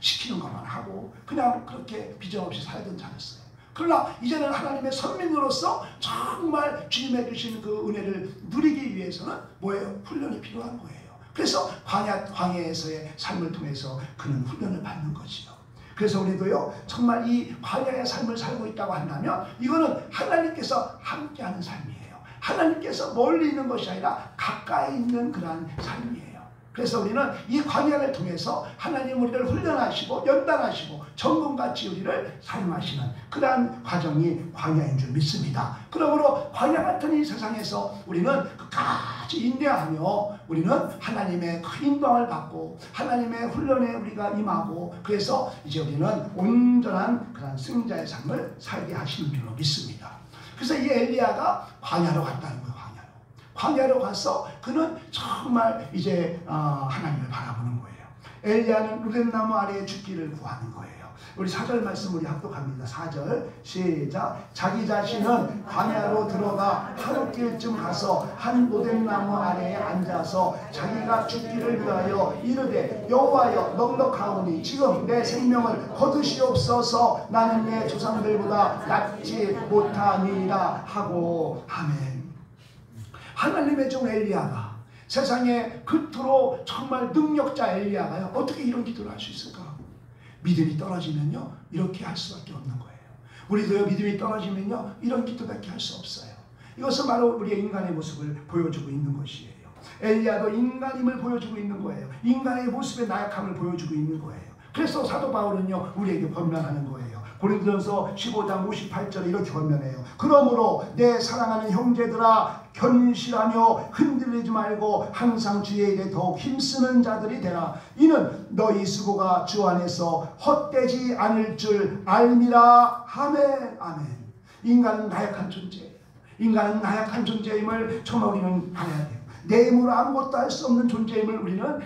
시키는 것만 하고 그냥 그렇게 비전 없이 살던 자였어요. 그러나 이제는 하나님의 선민으로서 정말 주님의 주신 그 은혜를 누리기 위해서는 뭐예요? 훈련이 필요한 거예요. 그래서 광야에서의 삶을 통해서 그는 훈련을 받는 거지요. 그래서 우리도요, 정말 이 광야의 삶을 살고 있다고 한다면 이거는 하나님께서 함께하는 삶이에요. 하나님께서 멀리 있는 것이 아니라 가까이 있는 그러한 삶이에요. 그래서 우리는 이 광야를 통해서 하나님 우리를 훈련하시고 연단하시고 정금같이 우리를 사용하시는 그러한 과정이 광야인 줄 믿습니다. 그러므로 광야 같은 이 세상에서 우리는 끝까지 끝까지 인내하며 우리는 하나님의 큰 인도함을 받고 하나님의 훈련에 우리가 임하고 그래서 이제 우리는 온전한 그런 승자의 삶을 살게 하시는 줄로 믿습니다. 그래서 이 엘리야가 광야로 갔다는 거예요. 광야로 가서 그는 정말 이제 하나님을 바라보는 거예요. 엘리야는 루벤나무 아래에 죽기를 구하는 거예요. 우리 4절 말씀 우리 합독합니다. 4절 시작. 자기 자신은 광야로 들어가 하룻길쯤 가서 한 로뎀나무 아래에 앉아서 자기가 죽기를 위하여 이르되 여호와여 넉넉하오니 지금 내 생명을 거두시옵소서. 나는 내 조상들보다 낫지 못하니라 하고. 아멘. 하나님의 종 엘리야가 세상에 끝으로 정말 능력자 엘리야가요 어떻게 이런 기도를 할 수 있을까? 믿음이 떨어지면요 이렇게 할 수밖에 없는 거예요. 우리도요 믿음이 떨어지면요 이런 기도밖에 할 수 없어요. 이것은 바로 우리의 인간의 모습을 보여주고 있는 것이에요. 엘리야도 인간임을 보여주고 있는 거예요. 인간의 모습의 나약함을 보여주고 있는 거예요. 그래서 사도 바울은요 우리에게 권면하는 거예요. 고린도전서 15장 58절에 이렇게 권면해요. 그러므로 내 사랑하는 형제들아 견실하며 흔들리지 말고 항상 주의 일에 더욱 힘쓰는 자들이 되라. 이는 너희 수고가 주 안에서 헛되지 않을 줄 알미라. 아멘. 아멘. 인간은 나약한 존재예요. 인간은 나약한 존재임을 정말 우리는 알아야 돼요. 내 힘으로 아무것도 할 수 없는 존재임을 우리는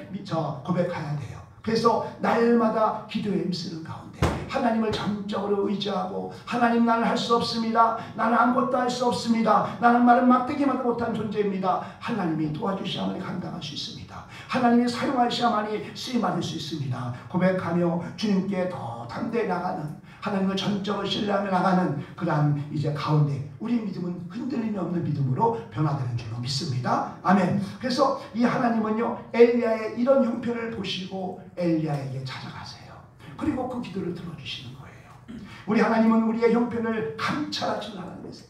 고백해야 돼요. 그래서 날마다 기도에 힘쓰는 가운데 하나님을 전적으로 의지하고 하나님 나는 할 수 없습니다. 나는 아무것도 할 수 없습니다. 나는 말은 막대기만도 못한 존재입니다. 하나님이 도와주셔야만이 감당할 수 있습니다. 하나님이 사용하셔야만이 쓰임받을 수 있습니다. 고백하며 주님께 더 담대히 나가는 하나님을 전적으로 신뢰하며 나가는 그러한 이제 가운데 우리 믿음은 흔들림이 없는 믿음으로 변화되는 줄로 믿습니다. 아멘. 그래서 이 하나님은요 엘리야의 이런 형편을 보시고 엘리야에게 찾아가세요. 그리고 그 기도를 들어주시는 거예요. 우리 하나님은 우리의 형편을 감찰하시는 하나님이세요.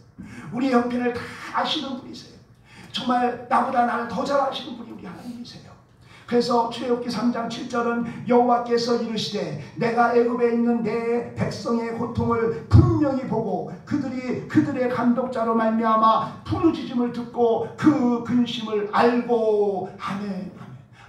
우리의 형편을 다 아시는 분이세요. 정말 나보다 나를 더 잘 아시는 분이 우리 하나님이세요. 그래서 출애굽기 3장 7절은 여호와께서 이르시되 내가 애굽에 있는 내 백성의 고통을 분명히 보고 그들의 감독자로 말미암아 부르짖음을 듣고 그 근심을 알고. 아멘.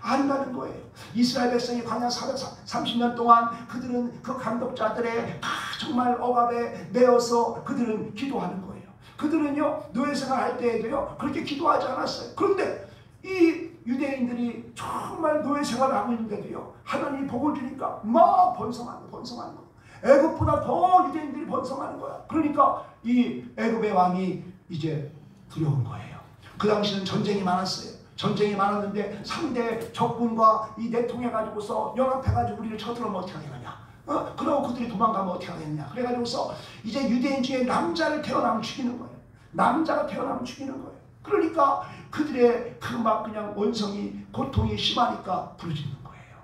안다는 거예요. 이스라엘 백성이 광야 430년 동안 그들은 그 감독자들의 정말 억압에 매여서 그들은 기도하는 거예요. 그들은요 노예 생활할 때에도요 그렇게 기도하지 않았어요. 그런데 이 유대인들이 정말 노예 생활을 하고 있는데도요 하나님이 복을 주니까 막 번성하는 거. 애굽보다 더 유대인들이 번성하는 거야. 그러니까 이 애굽의 왕이 이제 두려운 거예요. 그 당시는 전쟁이 많았어요. 전쟁이 많았는데 상대 적군과 이 내통해가지고서 연합해가지고 우리를 쳐들어오면 어떻게 하겠느냐. 그러고 그들이 도망가면 어떻게 하겠냐. 그래가지고서 이제 유대인 중에 남자를 태어나면 죽이는 거예요. 남자가 태어나면 죽이는 거예요. 그러니까 그들의 그 막 그냥 원성이 고통이 심하니까 부르짖는 거예요.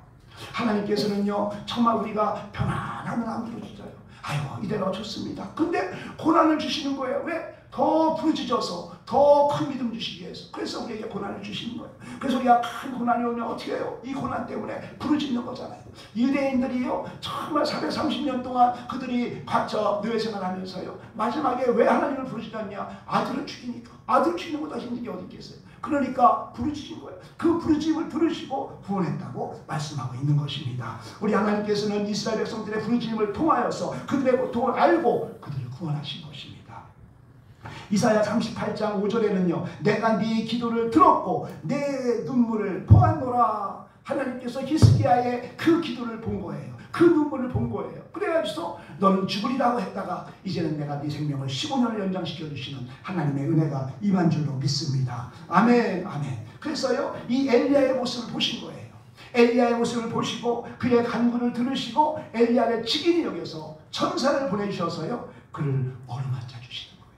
하나님께서는요 정말 우리가 편안하면 안 부르짖어요. 아이고 이대로 좋습니다. 근데 고난을 주시는 거예요. 왜? 더 부르짖어서 더 큰 믿음 주시기 위해서. 그래서 우리에게 고난을 주시는 거예요. 그래서 우리가 큰 고난이 오면 어떻게 해요? 이 고난 때문에 부르짖는 거잖아요. 유대인들이요 정말 430년 동안 그들이 갇혀 노예 생활하면서요 마지막에 왜 하나님을 부르짖었냐? 아들을 죽이니까. 아들을 죽이는 것보다 힘든 게 어디 있겠어요? 그러니까 부르짖은 거예요. 그 부르짖음을 들으시고 구원했다고 말씀하고 있는 것입니다. 우리 하나님께서는 이스라엘 백성들의 부르짖음을 통하여서 그들의 고통을 알고 그들을 구원하신 것입니다. 이사야 38장 5절에는요 내가 네 기도를 들었고 내 눈물을 보았노라. 하나님께서 히스기야의 그 기도를 본 거예요. 그 눈물을 본 거예요. 그래가지고 너는 죽으리라고 했다가 이제는 내가 네 생명을 15년을 연장시켜 주시는 하나님의 은혜가 임한 줄로 믿습니다. 아멘. 아멘. 그래서요 이 엘리야의 모습을 보신 거예요. 엘리야의 모습을 보시고 그의 간구를 들으시고 엘리야를 직인이 여겨서 천사를 보내주셔서요 그를 어루만져 주시는 거예요.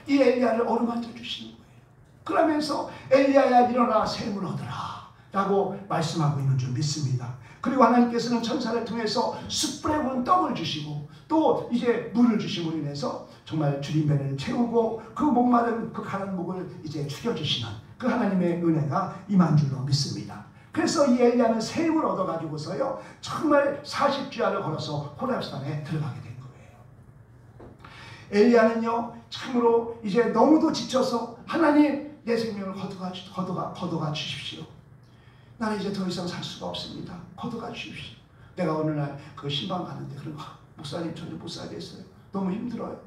이 엘리야를 어루만져 주시는 거예요. 그러면서 엘리야야 일어나 샘을 얻으라 라고 말씀하고 있는 줄 믿습니다. 그리고 하나님께서는 천사를 통해서 숯불에 구운 떡을 주시고 또 이제 물을 주심으로 인해서 정말 주님 배를 채우고 그 목마른 그 가는 목을 이제 죽여주시는 그 하나님의 은혜가 임한 줄로 믿습니다. 그래서 이 엘리야는 샘을 얻어가지고서요 정말 40주야를 걸어서 호렙산에 들어가게 된 거예요. 엘리야는요 참으로 이제 너무도 지쳐서 하나님 내 생명을 거둬가 주십시오. 나는 이제 더 이상 살 수가 없습니다. 거둬가 주십시오. 내가 어느 날 그 신방 가는데 그런 목사님 저는 못 살겠어요. 너무 힘들어요.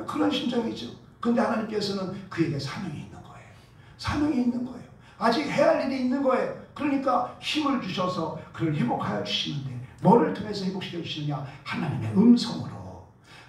그런 심정이죠. 근데 하나님께서는 그에게 사명이 있는 거예요. 사명이 있는 거예요. 아직 해야 할 일이 있는 거예요. 그러니까 힘을 주셔서 그를 회복하여 주시는데 뭐를 통해서 회복시켜 주시느냐? 하나님의 음성으로.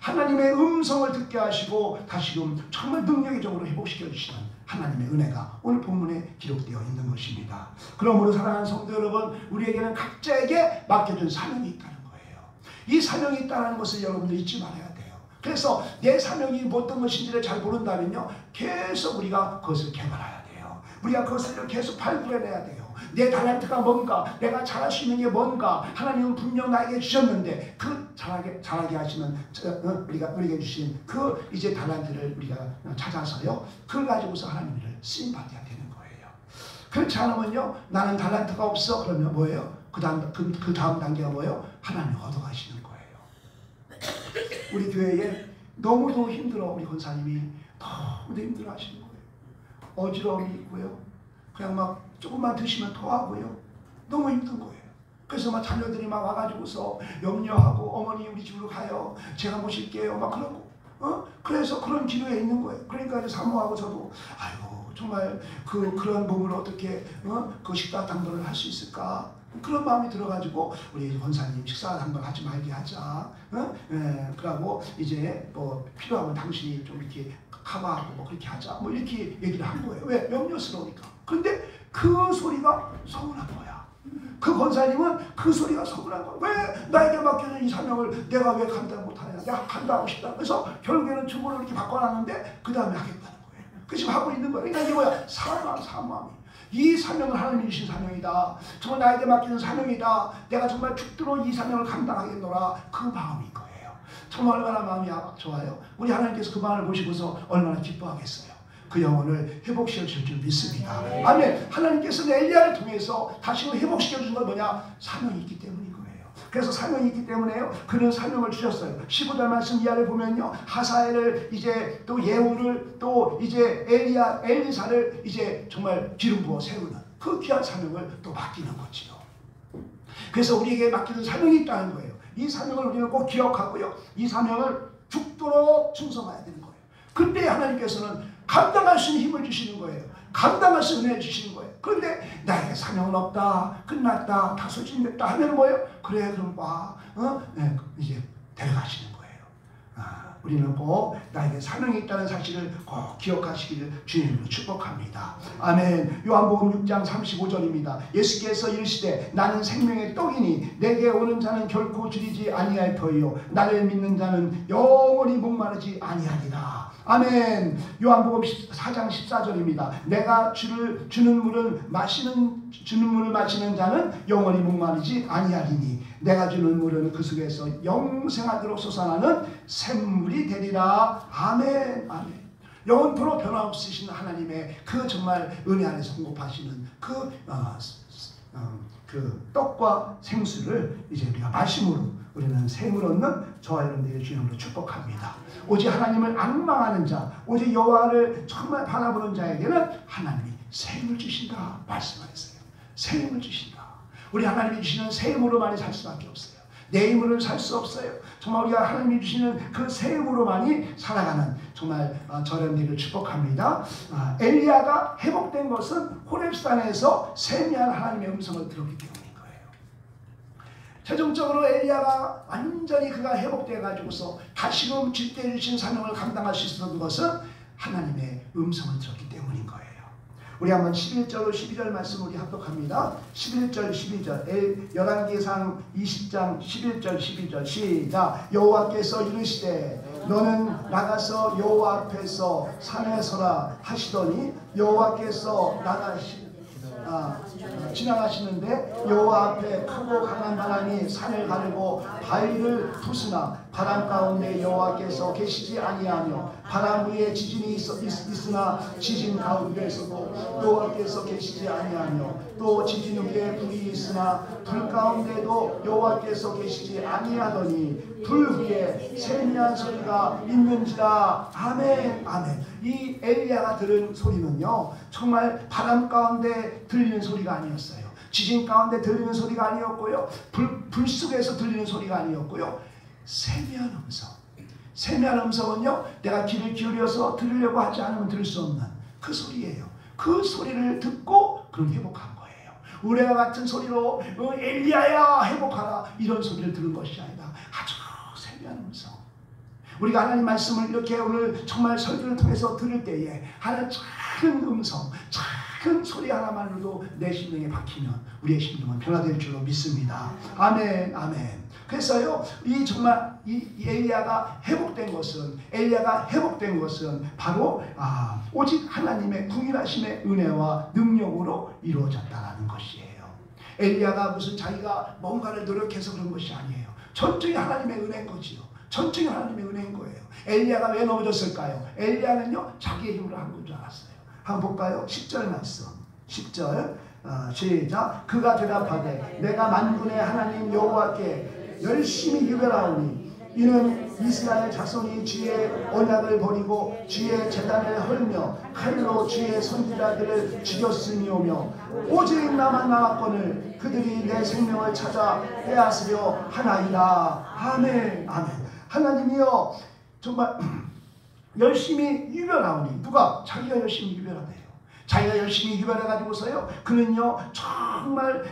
하나님의 음성을 듣게 하시고 다시금 정말 능력적으로 회복시켜 주시는 하나님의 은혜가 오늘 본문에 기록되어 있는 것입니다. 그러므로 사랑하는 성도 여러분, 우리에게는 각자에게 맡겨준 사명이 있다는 거예요. 이 사명이 있다는 것을 여러분들 잊지 말아야 돼요. 그래서 내 사명이 어떤 것인지를 잘 모른다면요, 계속 우리가 그것을 개발해야 돼요. 우리가 그것을 계속 발굴해내야 돼요. 내 달란트가 뭔가, 내가 잘할 수 있는 게 뭔가, 하나님은 분명 나에게 주셨는데 그 잘하게 하시는 우리에게 주신 그 이제 달란트를 우리가 찾아서요, 그걸 가지고서 하나님을 쓰임 받아야 되는 거예요. 그렇지 않으면요, 나는 달란트가 없어. 그러면 뭐예요? 그 다음 단계가 뭐예요? 하나님을 얻어가시는 거예요. 우리 교회에 너무도 힘들어. 우리 권사님이 너무도 힘들어 하시는 거예요. 어지러움이 있고요, 그냥 막 조금만 드시면 토하고요, 너무 힘든 거예요. 그래서 막 자녀들이 막 와가지고서 염려하고, 어머니 우리 집으로 가요, 제가 모실게요, 막 그러고, 그래서 그런 기로에 있는 거예요. 그러니까 이제 사모하고 저도 아이고 정말 그런 몸을 어떻게 그 식사 당번을 할 수 있을까, 그런 마음이 들어가지고 우리 권사님 식사 당번 하지 말게 하자. 그러고 이제 뭐 필요하면 당신이 좀 이렇게 커버하고 뭐 그렇게 하자. 뭐 이렇게 얘기를 한 거예요. 왜? 염려스러우니까. 근데 그 소리가 서운한 거야. 그 권사님은 그 소리가 서운한 거야. 왜 나에게 맡겨진 이 사명을 내가 왜 감당 못하냐. 내가 감당하고 싶다. 그래서 결국에는 주문을 이렇게 바꿔놨는데 그 다음에 하겠다는 거예요. 그 지금 하고 있는 거야. 그러니까 이게 뭐야? 사모함이. 이 사명은 하나님이 주신 사명이다. 정말 나에게 맡기는 사명이다. 내가 정말 죽도록 이 사명을 감당하겠노라. 그 마음인 거예요. 정말 얼마나 마음이 좋아요. 우리 하나님께서 그 마음을 보시고서 얼마나 기뻐하겠어요. 그 영혼을 회복시켜 줄 줄 믿습니다. 아멘. 하나님께서는 엘리야를 통해서 다시 회복시켜 주는 건 뭐냐? 사명이 있기 때문인 거예요. 그래서 사명이 있기 때문에요, 그는 사명을 주셨어요. 15절 말씀 이하를 보면요, 하사엘을 이제 또 예후를 또 이제 엘리사를 이제 정말 기름 부어 세우는 그 귀한 사명을 또 맡기는 거지요. 그래서 우리에게 맡기는 사명이 있다는 거예요. 이 사명을 우리는 꼭 기억하고요, 이 사명을 죽도록 충성해야 되는 거예요. 그때 하나님께서는 감당할 수 있는 힘을 주시는 거예요. 감당할 수 있는 은혜를 주시는 거예요. 그런데 나에게 사명은 없다, 끝났다, 다 소진됐다 하면 뭐예요? 그래, 그럼 와, 이제 데려가시는 거예요. 우리는 꼭 나에게 사명이 있다는 사실을 꼭 기억하시기를 주님으로 축복합니다. 아멘. 요한복음 6장 35절입니다. 예수께서 이르시되 나는 생명의 떡이니 내게 오는 자는 결코 줄이지 아니할 터이요 나를 믿는 자는 영원히 목마르지 아니하리라. 아멘. 요한복음 4장 14절입니다. 내가 주는 물을 마시는 자는 영원히 목마르지 아니하리니 내가 주는 물은 그 속에서 영생하도록 솟아나는 샘물이 되리라. 아멘. 아멘. 영원토록 변화없으신 하나님의 그 정말 은혜 안에서 공급하시는 그 떡과 생수를 이제 우리가 마심으로 우리는 샘을 얻는 저와 여러분들의 주님으로 축복합니다. 오직 하나님을 앙망하는 자, 오직 여호와를 정말 바라보는 자에게는 하나님이 샘을 주신다 말씀하셨어요. 샘을 주신다. 우리 하나님이 주시는 샘으로만이 살 수밖에 없어요. 내 힘으로는 살 수 없어요. 정말 우리가 하나님이 주시는 그 샘으로만이 살아가는 정말 저런 일을 축복합니다. 엘리야가 회복된 것은 호렙산에서 세미한 하나님의 음성을 들었기 때문인 거예요. 최종적으로 엘리야가 완전히 그가 회복되어 가지고서 다시금 질때 주신 사명을 감당할 수 있었던 것은 하나님의 음성을 들었기 때문인 거예요. 우리 한번 11절로 12절 말씀 우리 합독합니다. 11절 12절 열왕기상 20장 11절 12절 시작. 여호와께서 이르시되 너는 나가서 여호와 앞에서 산에 서라 하시더니 여호와께서 지나가시는데 여호와 앞에 크고 강한 바람이 산을 가르고 바위를 부수나 바람 가운데 여호와께서 계시지 아니하며 바람 위에 지진이 있으나 지진 가운데에서도 여호와께서 계시지 아니하며 또 지진 후에 불이 있으나 불 가운데도 여호와께서 계시지 아니하더니 불 후에 세미한 소리가 있는지라. 아멘. 아멘. 이 엘리야가 들은 소리는요, 정말 바람 가운데 들리는 소리가 아니었어요. 지진 가운데 들리는 소리가 아니었고요, 불 속에서 들리는 소리가 아니었고요, 세미한 음성. 세미한 음성은요, 내가 귀를 기울여서 들으려고 하지 않으면 들을 수 없는 그 소리예요. 그 소리를 듣고 그럼 회복한 거예요. 우레와 같은 소리로 엘리야야 회복하라, 이런 소리를 들은 것이 아니라 아주 세미한 음성. 우리가 하나님 말씀을 이렇게 오늘 정말 설교를 통해서 들을 때에 하나님 작은 음성, 작은 소리 하나만으로도 내 심령에 박히면 우리의 심령은 변화될 줄로 믿습니다. 아멘. 아멘. 그래서요, 정말 이 엘리야가 회복된 것은 바로 오직 하나님의 궁일하심의 은혜와 능력으로 이루어졌다라는 것이에요. 엘리야가 무슨 자기가 뭔가를 노력해서 그런 것이 아니에요. 전적이 하나님의 은혜인 거지요. 전적인 하나님의 은혜인 거예요. 엘리야가 왜 넘어졌을까요? 엘리야는요, 자기의 힘으로 한 건 줄 알았어요. 한번 볼까요? 10절 말씀. 10절 시작. 그가 대답하되 내가 만군의 하나님 여호와께 열심히 유별하오니 이는 이스라엘 자손이 주의 언약을 버리고 주의 제단을 헐며 칼로 주의 선지자들을 죽였음이오며 오직 나만 남았거늘 그들이 내 생명을 찾아 빼앗으려 하나이다. 아멘. 아멘. 하나님이여 정말 열심히 유별하오니, 누가? 자기가 열심히 유별하대요. 자기가 열심히 유별해가지고서요, 그는요 정말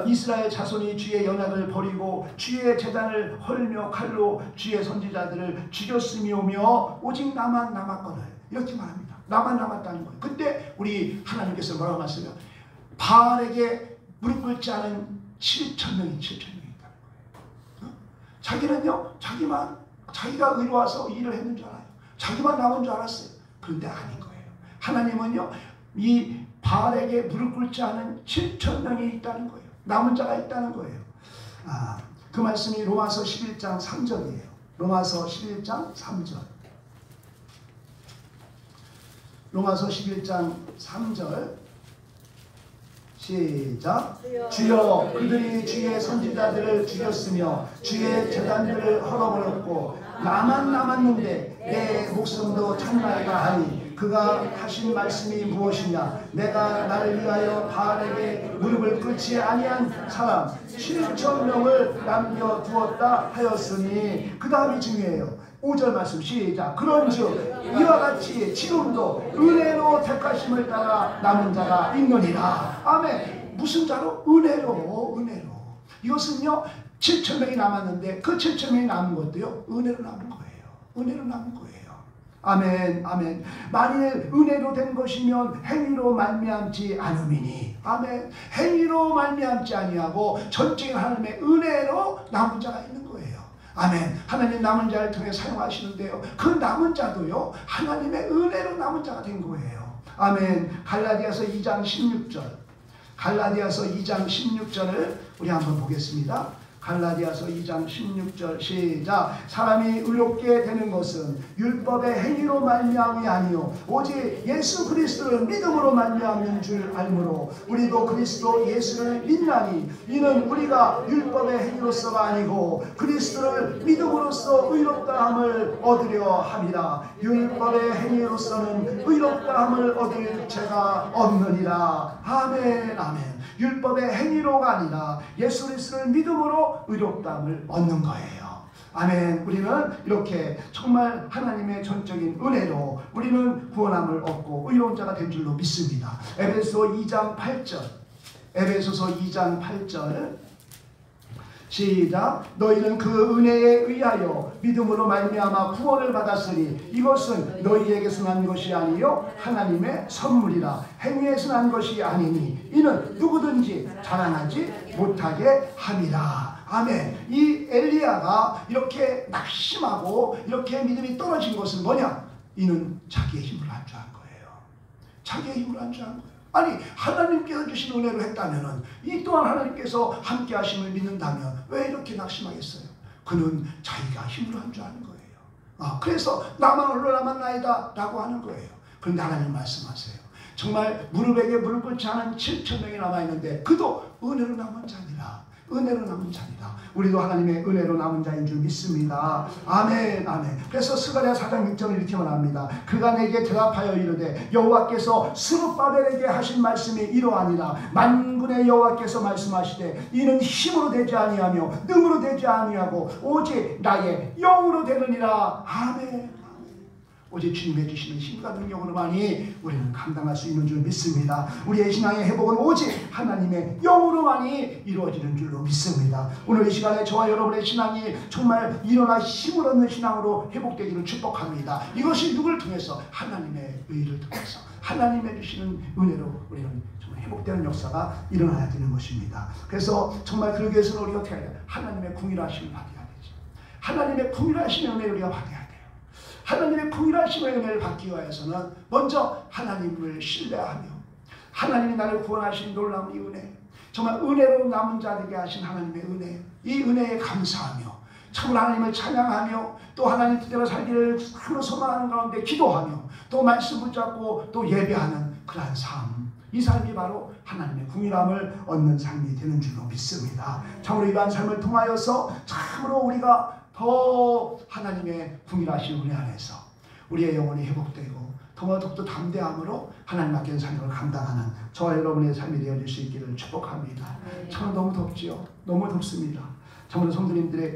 이스라엘 자손이 주의 연약을 버리고 주의 제단을 헐며 칼로 주의 선지자들을 죽였음이오며 오직 나만 남았거늘, 이렇게 말합니다. 나만 남았다는 거예요. 근데 우리 하나님께서 뭐라고 말씀해요? 바알에게 무릎 꿇지 않은 7,000명이 있다는 거예요. 자기는요, 자기가 의로와서 일을 했는 줄 알아요. 자기만 남은 줄 알았어요. 그런데 아닌 거예요. 하나님은요, 이 바알에게 무릎 꿇지 않은 7,000명이 있다는 거예요. 남은 자가 있다는 거예요. 그 말씀이 로마서 11장 3절이에요. 로마서 11장 3절. 로마서 11장 3절 시작. 주여 그들이 주의 선지자들을 죽였으며 주의 제단들을 헐어버렸고 나만 남았는데 내 목숨도 참나이가 하니 그가 하신 말씀이 무엇이냐? 내가 나를 위하여 바알에게 무릎을 꿇지 아니한 사람 7,000명을 남겨두었다 하였으니, 그 다음이 중요해요. 5절 말씀 시작. 그런즉 이와 같이 지금도 은혜로 택하심을 따라 남은 자가 있느니라. 아멘. 무슨 자로? 은혜로. 이것은요, 7,000명이 남았는데 그 7,000명이 남은 것도요, 은혜로 남은 거예요. 은혜로 남은 거예요. 아멘. 아멘. 만일 은혜로 된 것이면 행위로 말미암지 않음이니. 아멘. 행위로 말미암지 아니하고 전적인 하나님의 은혜로 남은 자가 있는 거예요. 아멘. 하나님 남은 자를 통해 사용하시는데요, 그 남은 자도요, 하나님의 은혜로 남은 자가 된 거예요. 아멘. 갈라디아서 2장 16절. 갈라디아서 2장 16절을 우리 한번 보겠습니다. 갈라디아서 2장 16절 시작. 사람이 의롭게 되는 것은 율법의 행위로 말미암이 아니요 오직 예수 그리스도를 믿음으로 말미암는 줄 알므로 우리도 그리스도 예수를 믿나니 이는 우리가 율법의 행위로서가 아니고 그리스도를 믿음으로써 의롭다함을 얻으려 함이라. 율법의 행위로서는 의롭다함을 얻을 죄가 없느니라. 아멘. 아멘. 율법의 행위로가 아니라 예수 그리스도를 믿음으로 의롭다함을 얻는 거예요. 아멘. 우리는 이렇게 정말 하나님의 전적인 은혜로 우리는 구원함을 얻고 의로운 자가 된 줄로 믿습니다. 에베소서 2장 8절. 에베소서 2장 8절 시작. 너희는 그 은혜에 의하여 믿음으로 말미암아 구원을 받았으니 이것은 너희에게서 난 것이 아니요 하나님의 선물이라. 행위에서 난 것이 아니니 이는 누구든지 자랑하지 못하게 함이라. 아멘. 이 엘리야가 이렇게 낙심하고 이렇게 믿음이 떨어진 것은 뭐냐? 이는 자기의 힘으로 안주한 거예요. 자기의 힘으로 안주한 거예요. 아니, 하나님께서 주신 은혜로 했다면 이 또한 하나님께서 함께 하심을 믿는다면 왜 이렇게 낙심하겠어요? 그는 자기가 힘으로 한 줄 아는 거예요. 그래서 나만 홀로 남았나이다 라고 하는 거예요. 그런데 하나님 말씀하세요. 정말 무릎에게 무릎 꿇지 않은 7,000명이 남아있는데 그도 은혜로 남은 자니라. 은혜로 남은 자니라. 우리도 하나님의 은혜로 남은 자인 줄 믿습니다. 아멘, 아멘. 그래서 스가랴 4장 6절을 이렇게 말합니다. 그가 내게 대답하여 이르되 여호와께서 스룹바벨에게 하신 말씀이 이러하니라. 만군의 여호와께서 말씀하시되 이는 힘으로 되지 아니하며 능으로 되지 아니하고 오직 나의 영으로 되느니라. 아멘. 오직 주님의 주시는 힘과 능력으로만이 우리는 감당할 수 있는 줄 믿습니다. 우리의 신앙의 회복은 오직 하나님의 영으로만이 이루어지는 줄로 믿습니다. 오늘 이 시간에 저와 여러분의 신앙이 정말 일어나 힘을 얻는 신앙으로 회복되기를 축복합니다. 이것이 누구를 통해서? 하나님의 의를 통해서 하나님의 주시는 은혜로 우리는 정말 회복되는 역사가 일어나야 되는 것입니다. 그래서 정말 그러기 위해서는 우리가 어떻게 해야 돼요? 하나님의 궁일하심을 받아야 되죠. 하나님의 궁일하심의 은혜를 우리가 받아야 돼요. 하나님의 궁일하심의 은혜를 받기 위해서는 먼저 하나님을 신뢰하며 하나님이 나를 구원하신 놀라운 이 은혜, 정말 은혜로 남은 자 되게 하신 하나님의 은혜, 이 은혜에 감사하며 참으로 하나님을 찬양하며 또 하나님 뜻대로 살기를 참으로 소망하는 가운데 기도하며 또 말씀 붙잡고 또 예배하는 그러한 삶, 이 삶이 바로 하나님의 궁일함을 얻는 삶이 되는 줄로 믿습니다. 참으로 이러한 삶을 통하여서 참으로 우리가 더 하나님의 궁일하신 은혜 안에서 우리의 영혼이 회복되고 더욱더 담대함으로 하나님 맡긴 사명을 감당하는 저와 여러분의 삶이 되어질 수 있기를 축복합니다. 참 너무 덥지요. 너무 덥습니다. 참으로 성도님들의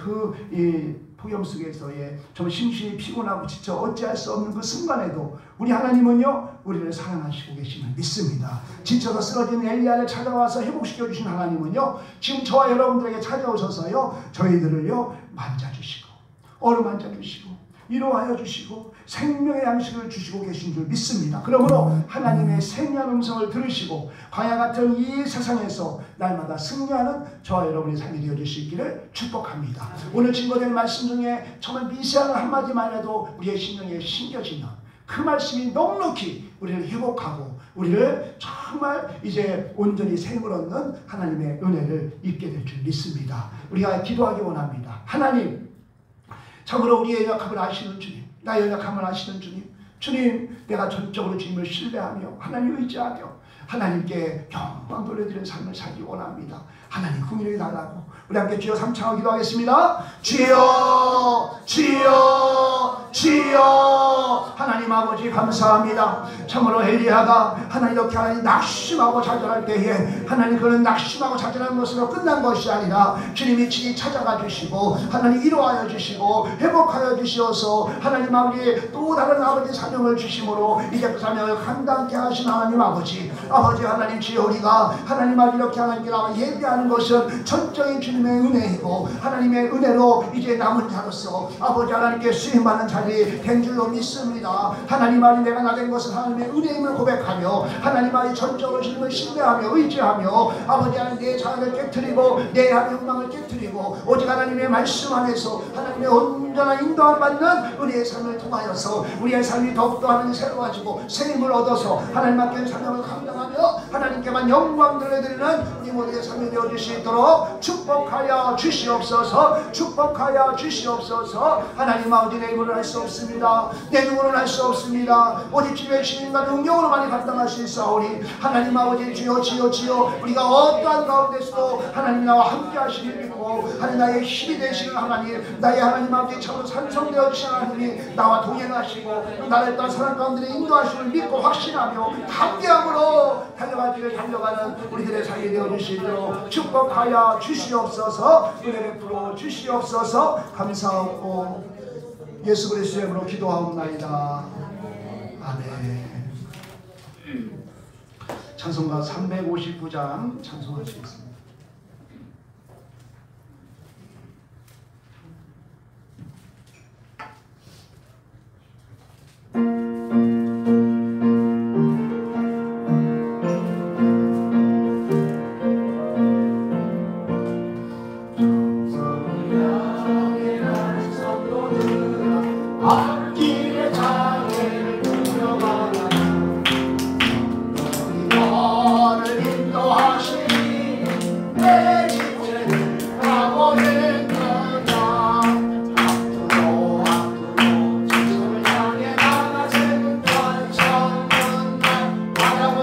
이 폭염 속에서의 정말 심신이 피곤하고 지쳐 어찌할 수 없는 그 순간에도 우리 하나님은요 우리를 사랑하시고 계심을 믿습니다. 지쳐서 쓰러진 엘리야를 찾아와서 회복시켜 주신 하나님은요 지금 저와 여러분들에게 찾아오셔서요 저희들을요 만져주시고 어루만져 주시고 위로하여 주시고 생명의 양식을 주시고 계신 줄 믿습니다. 그러므로 하나님의 생명의 음성을 들으시고 광야 같은 이 세상에서 날마다 승리하는 저와 여러분의 삶이 되어질 수 있기를 축복합니다. 오늘 증거된 말씀 중에 정말 미세한 한마디만 해도 우리의 심령에 심겨지는 그 말씀이 넉넉히 우리를 회복하고 우리를 정말 이제 온전히 생을 얻는 하나님의 은혜를 입게 될 줄 믿습니다. 우리가 기도하기 원합니다. 하나님, 참으로 우리의 연약함을 아시는 주님, 나의 연약함을 아시는 주님, 주님, 내가 전적으로 주님을 신뢰하며 하나님을 의지하며 하나님께 영광 돌려드리는 삶을 살기 원합니다. 하나님 궁일이 달라고 우리 함께 주여 삼창하고 기도하겠습니다. 주여, 주여, 주여. 하나님 아버지 감사합니다. 참으로 엘리야가 하나님 이렇게 하나님 낙심하고 좌절할 때에 하나님 그는 낙심하고 좌절하는 것으로 끝난 것이 아니라 주님이 친히 찾아가 주시고 하나님 위로하여 주시고 회복하여 주시어서 하나님 아버지 또 다른 아버지 사명을 주심으로 이제 그 사명을 감당케 하신 하나님 아버지 하나님 주여 우리가 하나님 아버지 이렇게 하나님께 나와 예배하는 것은 전적인 주님의 은혜이고 하나님의 은혜로 이제 남은 자로서 아버지 하나님께 수임받는 자리 된 줄로 믿습니다. 하나님 아버지 내가 나 된 것은 하나님의 은혜임을 고백하며 하나님 아버지 전적으로 주님을 신뢰하며 의지하며 아버지 하나님 내 자아를 깨트리고 내 영광을 깨트리고 오직 하나님의 말씀 안에서 하나님의 온전한 인도함 받는 은혜의 삶을 통하여서 우리의 삶이 더욱더 하나님 새로워지고 새 힘을 얻어서 하나님 맡긴 사명을 감당하며 하나님께만 영광 돌려드리는 우리 모두의 삶이 되어질 수 있도록 축복하여 주시옵소서. 축복하여 주시옵소서. 하나님 아버지 내 힘으로는 할 수 없습니다. 내 눈으로는 할 수 없습니다. 오직 주의 신임과 능력으로 많이 감당할 수 있사오니 하나님 아버지 주여 주여 주여 우리가 어떠한 가운데서도 하나님 나와 함께 하시길 믿고 하나님 나의 힘이 되시는 하나님 나의 하나님 아버지 참으로 산성되어 주시는 하나님이 나와 동행하시고 또 나를 따라 사랑 가운데 인도하심을 믿고 확신하며 함께함으로 달려가는 우리들의 삶이 되어줄 수 있도록 축복하여 주시옵소서. 은혜를 풀어 주시옵소서. 감사하고 예수 그리스도의 이름으로 기도하옵나이다. 아멘. 찬송가 359장 찬송하시겠습니다. 바라보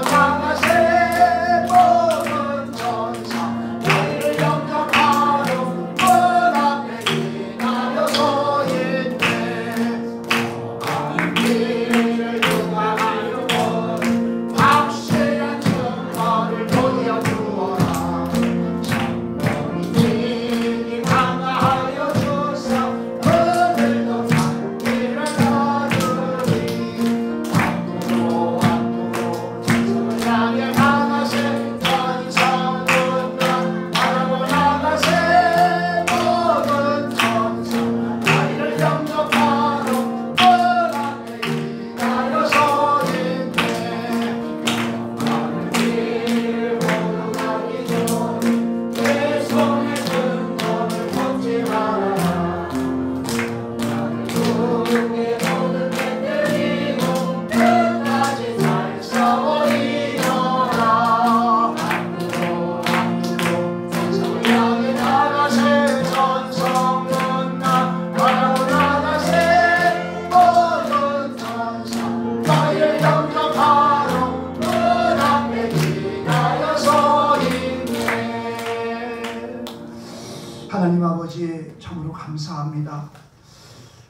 감사합니다.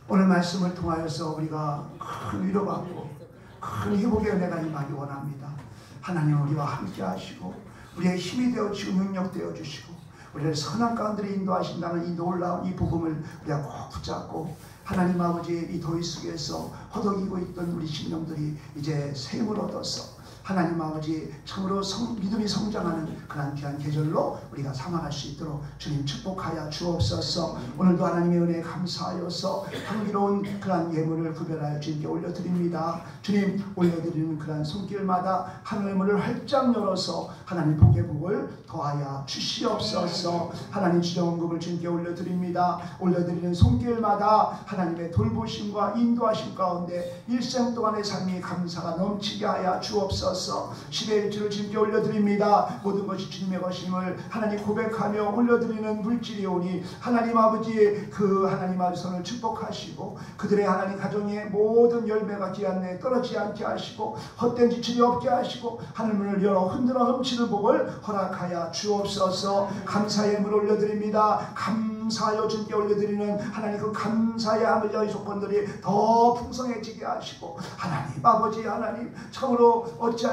오늘 말씀을 통하여서 우리가 큰 위로받고 큰 회복의 은혜가 임하기 원합니다. 하나님 우리와 함께 하시고 우리의 힘이 되어주시고 능력되어 주시고 우리를 선한 가운데 인도하신다는 이 놀라운 이 복음을 우리가 꼭 붙잡고 하나님 아버지 이 더위 속에서 허덕이고 있던 우리 심령들이 이제 샘을 얻어서 하나님 아버지 참으로 믿음이 성장하는 그런 귀한 계절로 우리가 삼아갈 수 있도록 주님 축복하여 주옵소서. 오늘도 하나님의 은혜에 감사하여서 향기로운 그런 예물을 구별하여 주님께 올려드립니다. 주님 올려드리는 그런 손길마다 하늘의 문을 활짝 열어서 하나님 복의 복을 더하여 주시옵소서. 하나님 주정금을 주님께 올려드립니다. 올려드리는 손길마다 하나님의 돌보심과 인도하심 가운데 일생 동안의 삶이 감사가 넘치게 하여 주옵소서. 10의 1주를 주님께 올려드립니다. 모든 것이 주님의 것임을 하나님 고백하며 올려드리는 물질이오니 하나님 아버지 그 하나님 아버지 손을 축복하시고 그들의 하나님 가정의 모든 열매가 기한내에 떨어지지 않게 하시고 헛된 지출이 없게 하시고 하늘문을 열어 흔들어 넘치는 복을 허락하여 주옵소서. 감사의 예물 올려드립니다. 감사하여 주님께 올려드리는 하나님 그 감사의 아버지의 조건들이 더 풍성해지게 하시고 하나님 아버지 하나님 참으로 어찌하고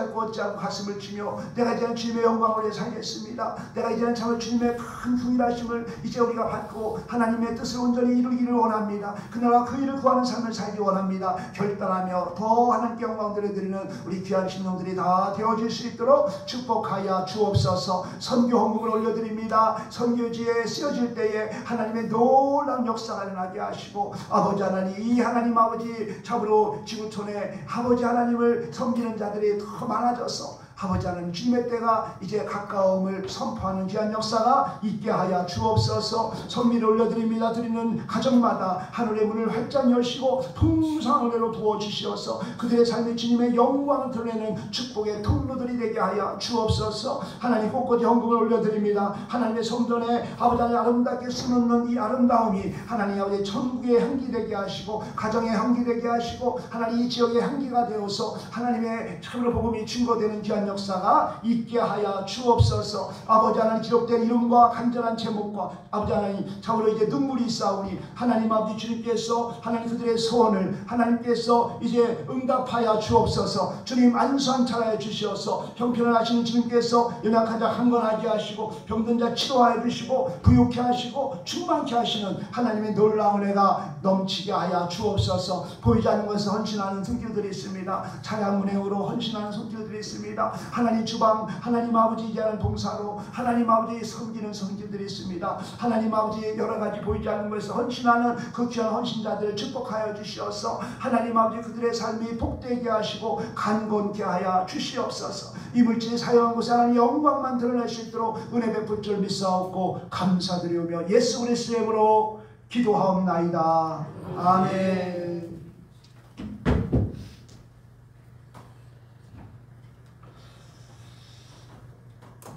가슴을 치며 내가 이제는 주님의 영광을 위해 살겠습니다. 내가 이제는 참으로 주님의 큰 후일하심을 이제 우리가 받고 하나님의 뜻을 온전히 이루기를 원합니다. 그나라 그 일을 구하는 삶을 살기 원합니다. 결단하며 더 하나님께 영광 드리는 우리 귀한 심령들이 다 되어질 수 있도록 축복하여 주옵소서. 선교 헌금을 올려드립니다. 선교지에 쓰여질 때에 하나님의 놀라운 역사가 일어나게 하시고 아버지 하나님 이 하나님 아버지 참으로 지구촌에 아버지 하나님을 섬기는 자들이 더 많아져서 아버지 하나님 주님의 때가 이제 가까움을 선포하는 귀한 역사가 있게 하여 주옵소서. 선미를 올려드립니다. 드리는 가정마다 하늘의 문을 활짝 여시고 풍성한 은혜로 부어주시어서 그들의 삶에 주님의 영광을 드러내는 축복의 통로들이 되게 하여 주옵소서. 하나님 곳곳에 헌금을 올려드립니다. 하나님의 성전에 아버지 하나님 아름답게 수놓는 이 아름다움이 하나님 아버지 천국의 향기 되게 하시고 가정의 향기 되게 하시고 하나님 이 지역의 향기가 되어서 하나님의 참으로 복음이 증거되는 귀한 역사가 있게 하여 주옵소서. 아버지 하나님 기록된 이름과 간절한 제목과 아버지 하나님 참으로 이제 눈물이 있사오니 하나님 아버지 주님께서 하나님 그들의 소원을 하나님께서 이제 응답하여 주옵소서. 주님 안수한 차하여 주시어서 형편을 하시는 주님께서 연약한 자 강건하게 하시고 병든 자 치료하여 주시고 부유케 하시고 충만케 하시는 하나님의 놀라운 은혜가 넘치게 하여 주옵소서. 보이지 않는 것을 헌신하는 손길들이 있습니다. 찬양 문행으로 헌신하는 손길들이 있습니다. 하나님 주방 하나님 아버지 이제는 봉사로 하나님 아버지 섬기는 성질들이 있습니다. 하나님 아버지 여러가지 보이지 않는 것에서 헌신하는 그 귀한 헌신자들을 축복하여 주시어서 하나님 아버지 그들의 삶이 복되게 하시고 간곤케 하여 주시옵소서. 이 물질이 사용한 곳에 하나님 영광만 드러낼 수 있도록 은혜 베풀 줄 믿사옵고 감사드리오며 예수 그리스도의 이름으로 기도하옵나이다. 아멘.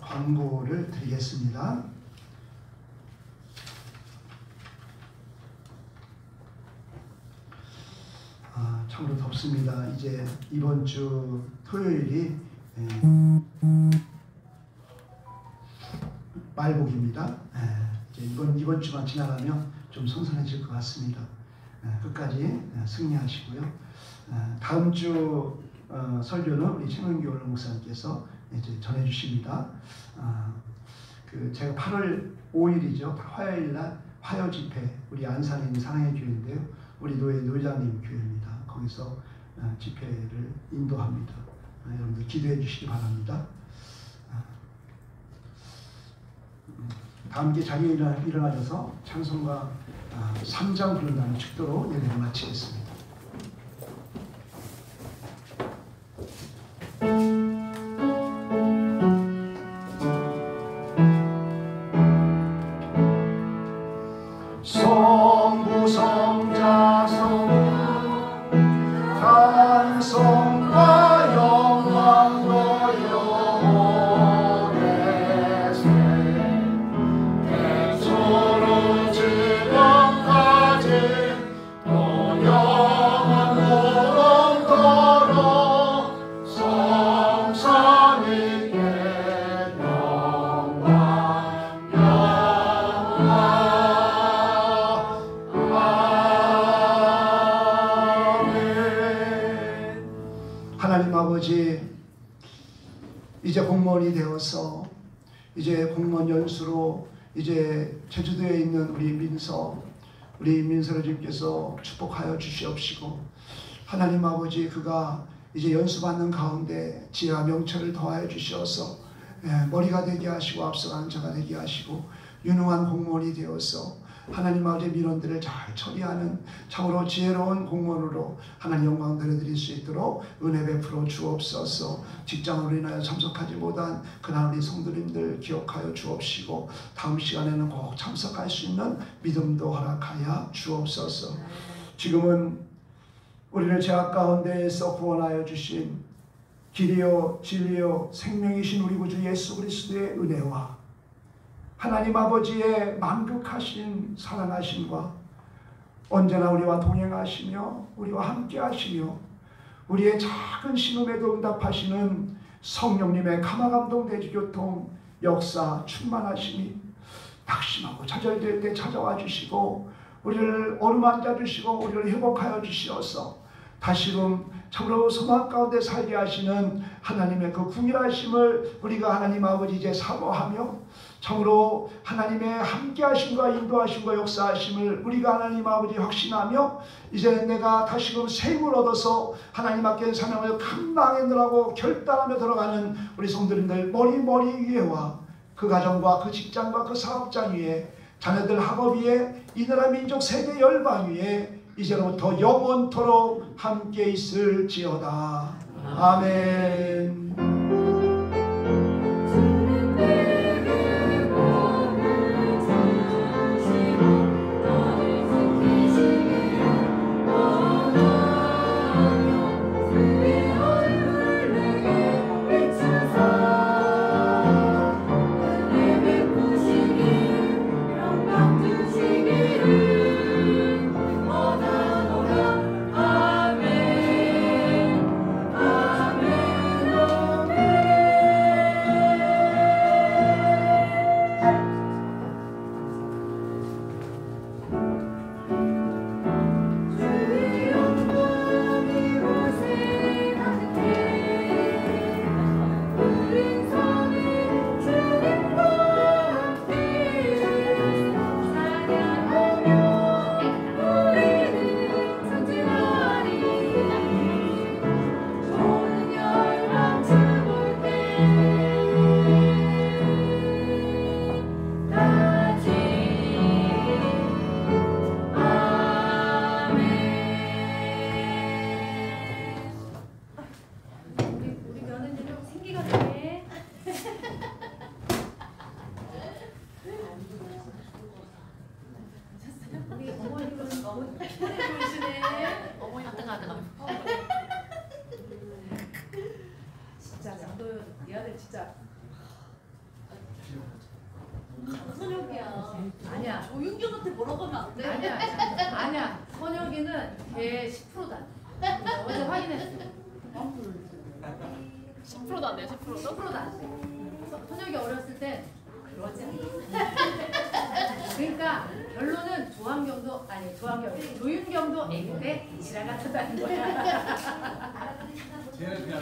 광고를 드리겠습니다. 참으로 덥습니다. 이제 이번 주 토요일이 말복입니다. 이제 이번 주만 지나가면 좀 선선해질 것 같습니다. 끝까지 승리하시고요. 다음 주 설교는 우리 최명규 목사님께서 이제 전해주십니다. 제가 8월 5일이죠. 화요일날 화요 집회 우리 안산에 있는 사랑의 교회인데요. 우리 노회장님 교회입니다. 거기서 집회를 인도합니다. 여러분들 기도해 주시기 바랍니다. 다 함께 자리에 일어나셔서 찬송가 3장 부른다는 축도로 예배를 마치겠습니다. 너 아버지, 이제 공무원이 되어서 이제 공무원 연수로 이제 제주도에 있는 우리 민서를 주님께서 축복하여 주시옵시고, 하나님 아버지, 그가 이제 연수받는 가운데 지혜와 명철을 더하여 주시어서 머리가 되게 하시고 앞서가는 자가 되게 하시고 유능한 공무원이 되어서 하나님 아버지 민원들을 잘 처리하는 참으로 지혜로운 공무원으로 하나님 영광 드려드릴 수 있도록 은혜 베풀어 주옵소서. 직장으로 인하여 참석하지 못한 그날 우리 성도님들 기억하여 주옵시고, 다음 시간에는 꼭 참석할 수 있는 믿음도 허락하여 주옵소서. 지금은 우리를 죄악 가운데에서 구원하여 주신 길이요 진리요 생명이신 우리 구주 예수 그리스도의 은혜와 하나님 아버지의 만극하신 사랑하심과 언제나 우리와 동행하시며 우리와 함께 하시며 우리의 작은 신음에도 응답하시는 성령님의 감화감동 대주교통 역사 충만하심이 낙심하고 좌절될 때 찾아와 주시고 우리를 어루만져 주시고 우리를 회복하여 주시어서 다시금 참으로 소망 가운데 살게 하시는 하나님의 그 궁일하심을 우리가 하나님 아버지 이제 사모하며 참으로 하나님의 함께하심과 인도하심과 역사하심을 우리가 하나님 아버지 확신하며 이제 내가 다시금 새 힘을 얻어서 하나님 앞에 사명을 감당하느라고 결단하며 들어가는 우리 성도님들 머리 위에와 그 가정과 그 직장과 그 사업장 위에 자녀들 학업 위에 이 나라 민족 세계 열방 위에 이제로부터 영원토록 함께 있을지어다. 아멘. 진짜 선혁이야. 아니야. 조윤경한테 뭐라고 하면 안 돼. 아니야. 선혁이는 걔 10%다. 어제 확인했어. 10%도 안 돼요. 10%도? 10%도 안 돼. 선혁이 어렸을 때 그러지 않아. 그러니까 결론은 조윤경도 애기 때 지랄 같았다는 거야. 쟤는 그냥